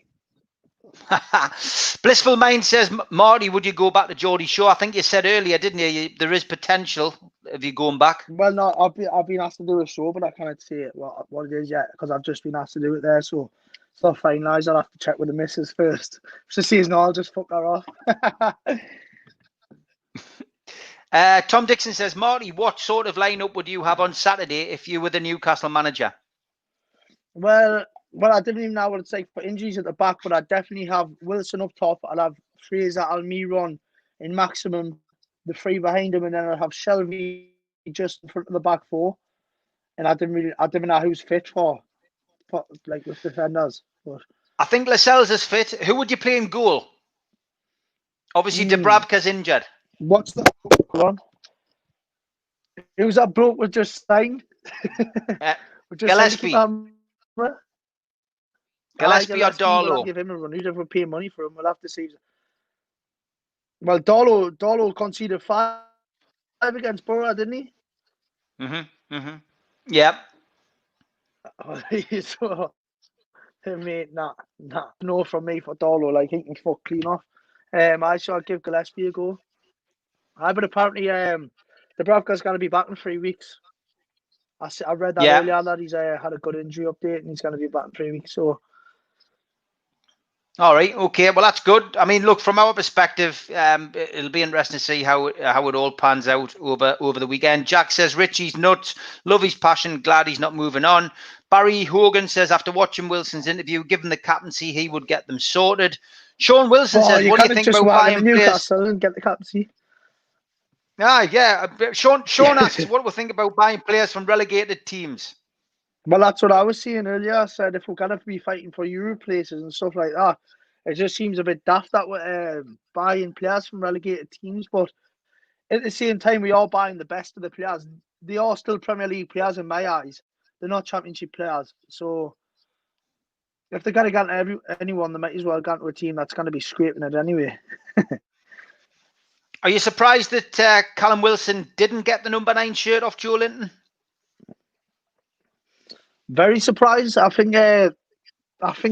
Blissful Mind says, Marty, would you go back to Geordie Shore? I think you said earlier, didn't you? There is potential of you going back. Well, no, I've been asked to do a show, but I can't say what it is yet because I've just been asked to do it there. So it's not finalised. I'll have to check with the missus first. If she says no, I'll just fuck her off. Tom Dixon says, Marty, what sort of lineup would you have on Saturday if you were the Newcastle manager? Well, I didn't even know what it's like for injuries at the back, but I'd definitely have Wilson up top. I'll have Fraser, Almiron in maximum, the three behind him, and then I'll have Shelby just in front of the back four. And I didn't know who's fit for like with defenders. But I think Lascelles is fit. Who would you play in goal? Obviously, Dubravka's injured. What's that? Go on. Who's that bloke we just signed? Gillespie. Gillespie or Darlow? We'll give him a run. Who'd ever pay money for him? We'll have to see. Well, Darlow conceded 5 against Borough, didn't he? Yep. So, mate, no from me for Darlow. Like, he can fuck clean off. I shall give Gillespie a go. But apparently, Dubravka's going to be back in 3 weeks. I read that earlier that he's had a good injury update and he's going to be back in 3 weeks. So. All right. Okay. Well, that's good. I mean, look, from our perspective, it'll be interesting to see how it all pans out over the weekend. Jack says Richie's nuts. Love his passion. Glad he's not moving on. Barry Hogan says after watching Wilson's interview, given the captaincy, he would get them sorted. Sean Wilson says, "What do you think about buying Newcastle and get the captaincy?" Yeah. Sean asks, "What do we think about buying players from relegated teams?" Well, that's what I was saying earlier. I said if we're going to be fighting for Euro places and stuff like that, it just seems a bit daft that we're buying players from relegated teams. But at the same time, we are buying the best of the players. They are still Premier League players in my eyes. They're not Championship players. So if they're going to get anyone, they might as well get to a team that's going to be scraping it anyway. Are you surprised that Callum Wilson didn't get the number 9 shirt off Joe Linton? Very surprised. I think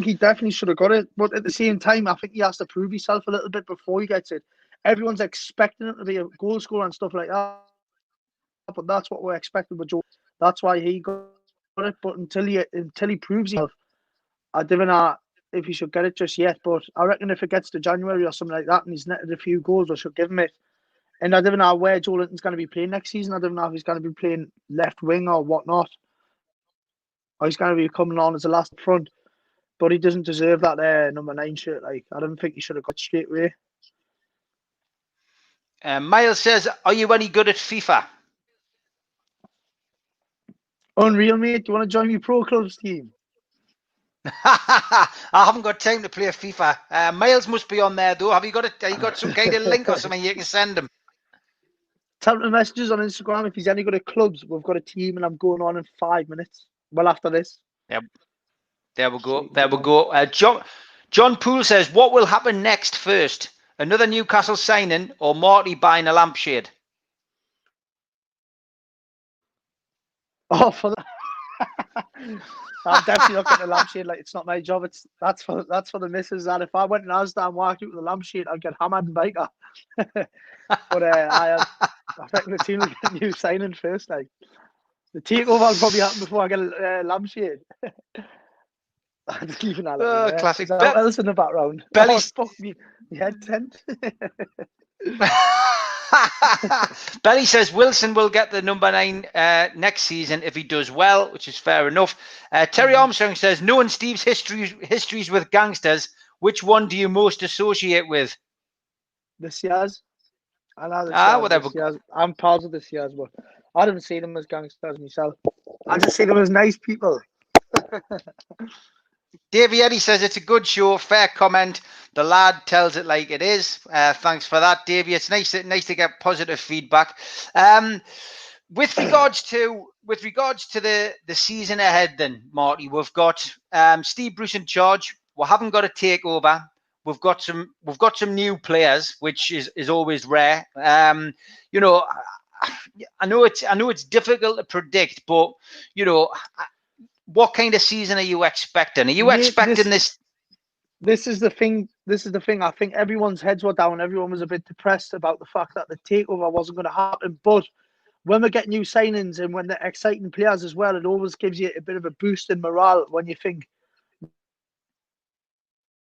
he definitely should have got it, but at the same time, I think he has to prove himself a little bit before he gets it. Everyone's expecting it to be a goal scorer and stuff like that, but that's what we're expecting with Joe. That's why he got it. But until he proves himself, I don't know if he should get it just yet. But I reckon if it gets to January or something like that, and he's netted a few goals, we should give him it. And I don't know where Joe Linton's going to be playing next season. I don't know if he's going to be playing left wing or whatnot. Or he's going to be coming on as a last front, but he doesn't deserve that number 9 shirt. Like, I don't think he should have got straight away. Miles says, "Are you any good at FIFA?" Unreal, mate. Do you want to join me pro clubs team? I haven't got time to play FIFA. Miles must be on there though. Have you got some kind of link or something you can send him? Tell him messages on Instagram if he's any good at clubs. We've got a team and I'm going on in 5 minutes. Well, after this. Yep. There we go. John Poole says, "What will happen next first? Another Newcastle signing or Marty buying a lampshade? Oh, for that. I'm definitely not getting a lampshade. Like, it's not my job. That's for the missus. And if I went and Asda and walked out with a lampshade, I'd get hammered and biker. But I think the team will get a new signing first. Like, the takeover will probably happen before I get a lampshade. I'm just leaving that alone. Classic. Is that else in the background? Belly. Oh, fuck me. My head tent. Belly says Wilson will get the number 9 next season if he does well, which is fair enough. Terry Armstrong says, knowing Steve's histories with gangsters, which one do you most associate with? The Sears. I know the Sears. Whatever. I'm pals with the Sears, but I don't see them as gangsters myself. I just see them as nice people. Davey Eddie says it's a good show. Fair comment. The lad tells it like it is. Thanks for that, Davey. It's nice to get positive feedback. With regards to the season ahead, then Marty, we've got Steve Bruce in charge. We haven't got a takeover. We've got some new players, which is always rare. You know, I know it's difficult to predict, but you know. What kind of season are you expecting? Are you expecting this? This is the thing. I think everyone's heads were down. Everyone was a bit depressed about the fact that the takeover wasn't going to happen. But when we get new signings and when they're exciting players as well, it always gives you a bit of a boost in morale when you think,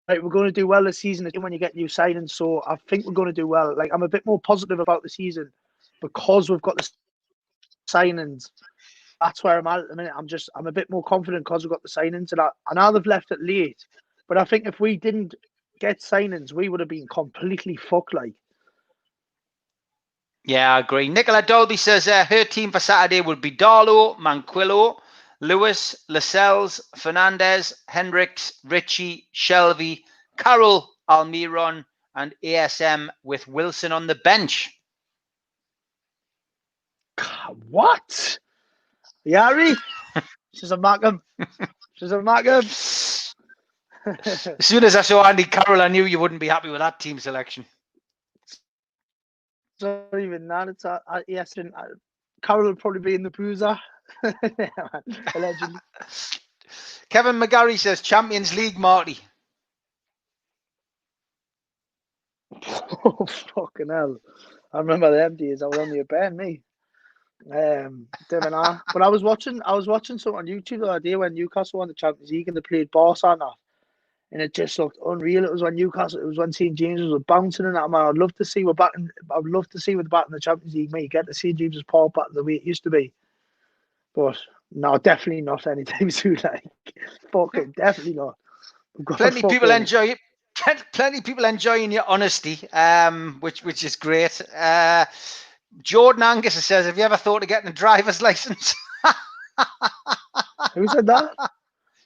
right, we're going to do well this season when you get new signings. So I think we're going to do well. Like, I'm a bit more positive about the season because we've got the signings. That's where I'm at the minute. I'm a bit more confident because we've got the signings. And I know they've left it late, but I think if we didn't get signings, we would have been completely fucked. Like, yeah, I agree. Nicola Dolby says her team for Saturday would be Darlow, Manquillo, Lewis, Lascelles, Fernandez, Hendricks, Ritchie, Shelby, Carroll, Almiron, and ASM with Wilson on the bench. What? Yari? She's a Markham. As soon as I saw Andy Carroll, I knew you wouldn't be happy with that team selection. It's not even that. It's yes, Carroll will probably be in the bruiser. Allegedly. Kevin McGarry says Champions League, Marty. Oh, fucking hell. I remember them days. I was on the bed, me. But I was watching something on YouTube the other day when Newcastle won the Champions League and they played Barca and that, and it just looked unreal. It was when St James was bouncing and that, man. I'd love to see we're back in the Champions League, mate. Get to see James's Paul back the way it used to be. But no, definitely not anytime soon. Like, fucking definitely not. Plenty of people enjoy it. Plenty of people enjoying your honesty, which is great. Jordan Angus says, have you ever thought of getting a driver's license? Who said that?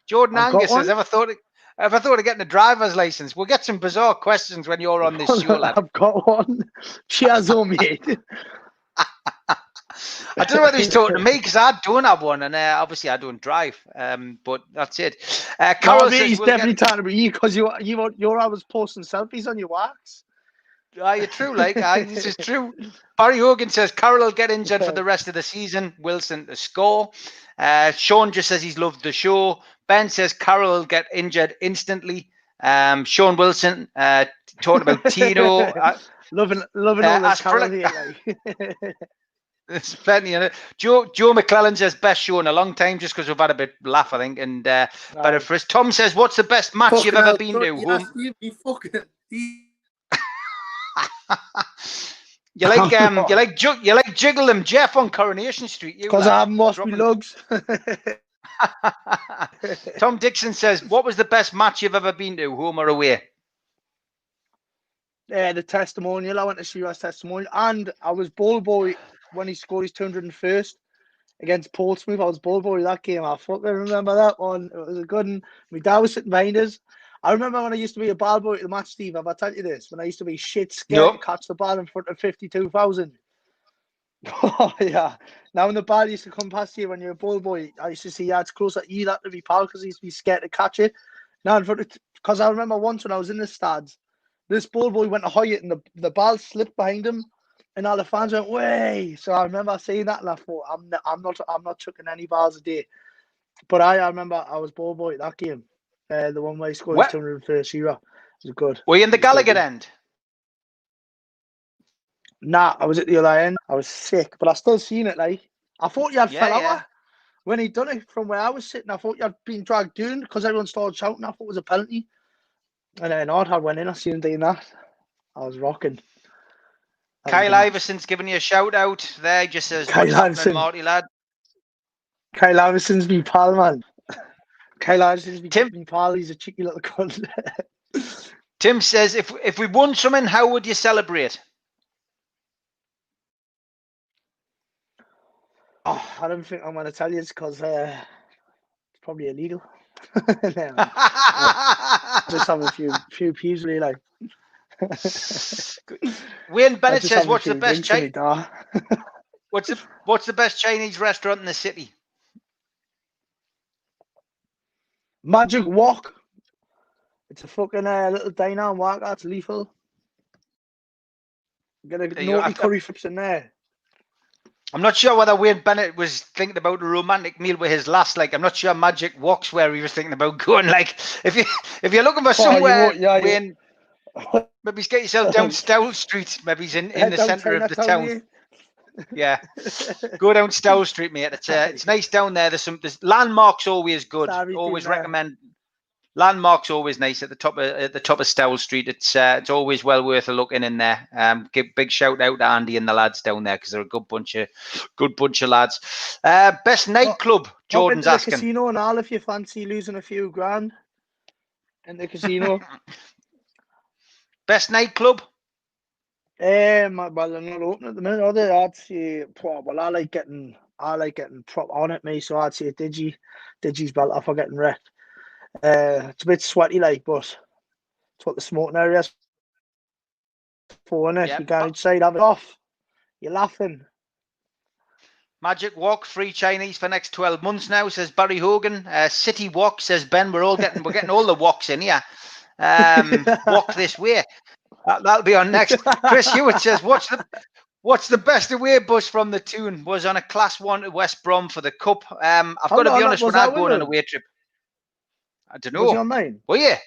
Jordan Angus says, ever thought of getting a driver's license? We'll get some bizarre questions when you're on this show, lad. I've got one. Cheers, mate. I don't know whether he's talking to me because I don't have one, and obviously I don't drive. But that's it. Carol says he's definitely talking about you because you're always posting selfies on your wax. You're true, this is true. Barry Hogan says Carroll will get injured for the rest of the season. Wilson to score. Sean just says he's loved the show. Ben says Carroll will get injured instantly. Sean Wilson talked about Tino. loving all this Carroll here. Like. There's plenty in it. Joe McClellan says best show in a long time, just because we've had a bit laugh, I think, and better for us. Tom says, what's the best match you've ever been to? You like jiggle them, Jeff, on Coronation Street. Because I haven't lost my lugs. Tom Dixon says, what was the best match you've ever been to, home or away? The testimonial. I went to see US testimonial, and I was ball boy when he scored his 201st against Portsmouth. I was ball boy that game. I fucking remember that one. It was a good one. My dad was sitting behind us. I remember when I used to be a ball boy at the match, Steve. Have I told you this? When I used to be shit scared to catch the ball in front of 52,000. Oh, yeah. Now, when the ball used to come past you when you're a ball boy, I used to see it's close at you, that to be pal, because he used to be scared to catch it. Now, because I remember once when I was in the stands, this ball boy went to high it, and the ball slipped behind him, and all the fans went way. So I remember saying that, and I thought, I'm not chucking any balls a day. But I remember I was ball boy at that game, the one where he scored his 201st euro. It was good. Were you in the Gallagher end? Nah, I was at the other end. I was sick, but I still seen it. Like, I thought you had fell out when he'd done it from where I was sitting. I thought you had been dragged down because everyone started shouting. I thought it was a penalty, and then I went in. I seen him doing that. I was rocking. Kyle Iverson's giving you a shout out there. He just says, "What's happening, Marty lad?" Kyle Iverson's me pal, man. Kyle Iverson's me pal. He's a cheeky little cunt. Tim says, "If we won something, how would you celebrate?" Oh, I don't think I'm going to tell you, because it's probably illegal. Just have a few peas, really. Like. Wayne Bennett says, "What's the best Chinese? What's the best Chinese restaurant in the city?" Magic Wok. It's a fucking little diner and walk. That's lethal. Get a naughty curry chips in there. I'm not sure whether Wayne Bennett was thinking about a romantic meal with his lass. Like, I'm not sure Magic Wok's where he was thinking about going. Like, if you're looking for somewhere, Wayne, maybe get yourself down Stowell Street. Maybe he's in the centre of the town. Yeah, go down Stowell Street, mate. It's nice down there. There's Landmark's always good. Always recommend. Landmark's always nice at the top of Stowell Street. It's always well worth a look in there. Give big shout out to Andy and the lads down there, because they're a good bunch of lads. Best nightclub, Jordan's asking. Casino and all, if you fancy losing a few grand in the casino. Best nightclub? Well, they're not open at the minute, are they? I'd say, well, I like getting prop on at me, so I'd say Digi's better for getting wrecked. It's a bit sweaty, like, but it's what the smoking area's for, innit? Yep. You go inside, have it off. You're laughing. Magic Walk, free Chinese for next 12 months now, says Barry Hogan. City Walk, says Ben. We're getting all the walks in here. Walk this way. That'll be on next. Chris Hewitt says, What's the best away bus from the Toon? Was on a Class 1 to West Brom for the Cup. I've got to be honest, when I go on an away trip, I don't know. Was he on mine? Well, yeah.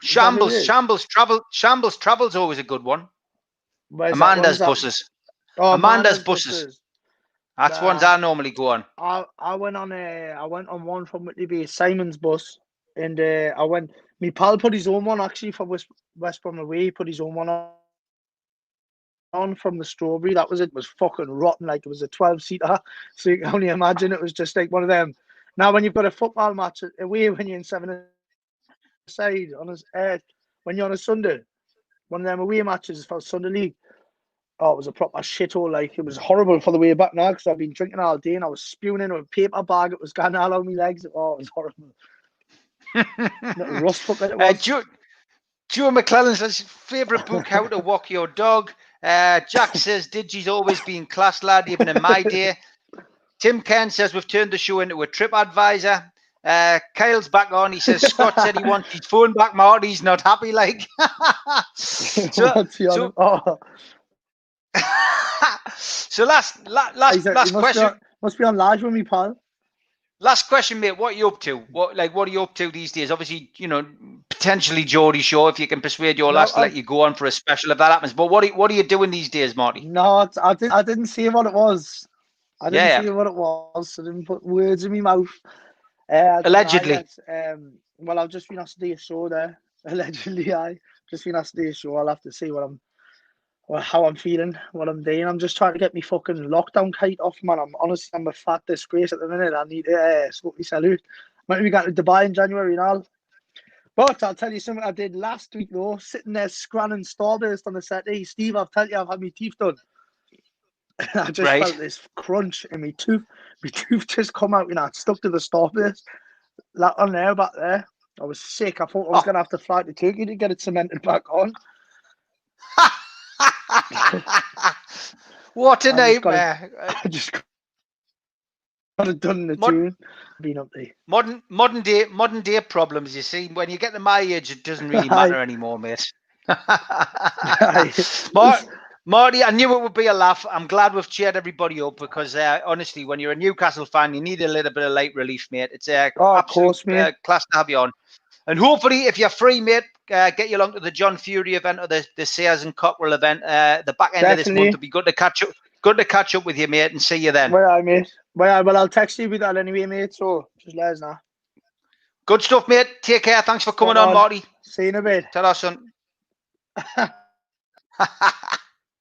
Shambles Travel's always a good one. Amanda's buses. Oh, Amanda's buses. That's ones I normally go on. I went on one from Whitley Bay, Simon's bus, and my pal put his own one actually for West Brom away. He put his own one on from the Strawberry. It was fucking rotten. Like, it was a 12-seater, so you can only imagine it was just like one of them. Now, when you've got a football match away, when you're in 7-a-side when you're on a Sunday, one of them away matches for Sunday League. Oh, it was a proper shithole. Like, it was horrible for the way back now, because I've been drinking all day and I was spewing into a paper bag. It was going all over my legs. Oh, it was horrible. Little rust fuck it was. Joe McClellan says, favourite book, How to Walk Your Dog. Jack says, Digi's always been class, lad, even in my day. Tim Ken says, we've turned the show into a trip advisor. Kyle's back on. He says, Scott said he wants his phone back. Marty's not happy, like. So last question. Must be on live with me, pal. Last question, mate. What are you up to? What are you up to these days? Obviously, potentially Geordie Shore, if you can persuade your lads to let you go on for a special if that happens. But what are you doing these days, Marty? No, I didn't see what it was. I didn't see what it was. I didn't put words in my mouth. Allegedly. Well, I've just been asked to do a show there. Allegedly, just been asked to do a show. I'll have to see how I'm feeling, what I'm doing. I'm just trying to get me fucking lockdown kite off, man. I'm a fat disgrace at the minute. I need to smoke me salute. Might be going to Dubai in January and all. But I'll tell you something I did last week, though. Sitting there scranning Starburst on the set. Hey, Steve, I've told you I've had my teeth done. I just felt this crunch in my tooth. My tooth just come out, it stuck to the Starburst. That on there, back there. I was sick. I thought I was going to have to fly to Turkey to get it cemented back on. What a nightmare! I just got it done in the tune. Been up there. Modern day problems. You see, when you get to my age, it doesn't really matter anymore, mate. Marty, I knew it would be a laugh. I'm glad we've cheered everybody up because honestly, when you're a Newcastle fan, you need a little bit of light relief, mate. It's of course, mate. Class to have you on. And hopefully, if you're free, mate, get you along to the John Fury event or the Sayers and Cockrell event. The back end of this month will be good to catch up. Good to catch up with you, mate, and see you then. Well, mate. Well, I'll text you with that anyway, mate. So just let us know. Good stuff, mate. Take care. Thanks for coming on, Marty. See you in a bit. Ta-ra, son.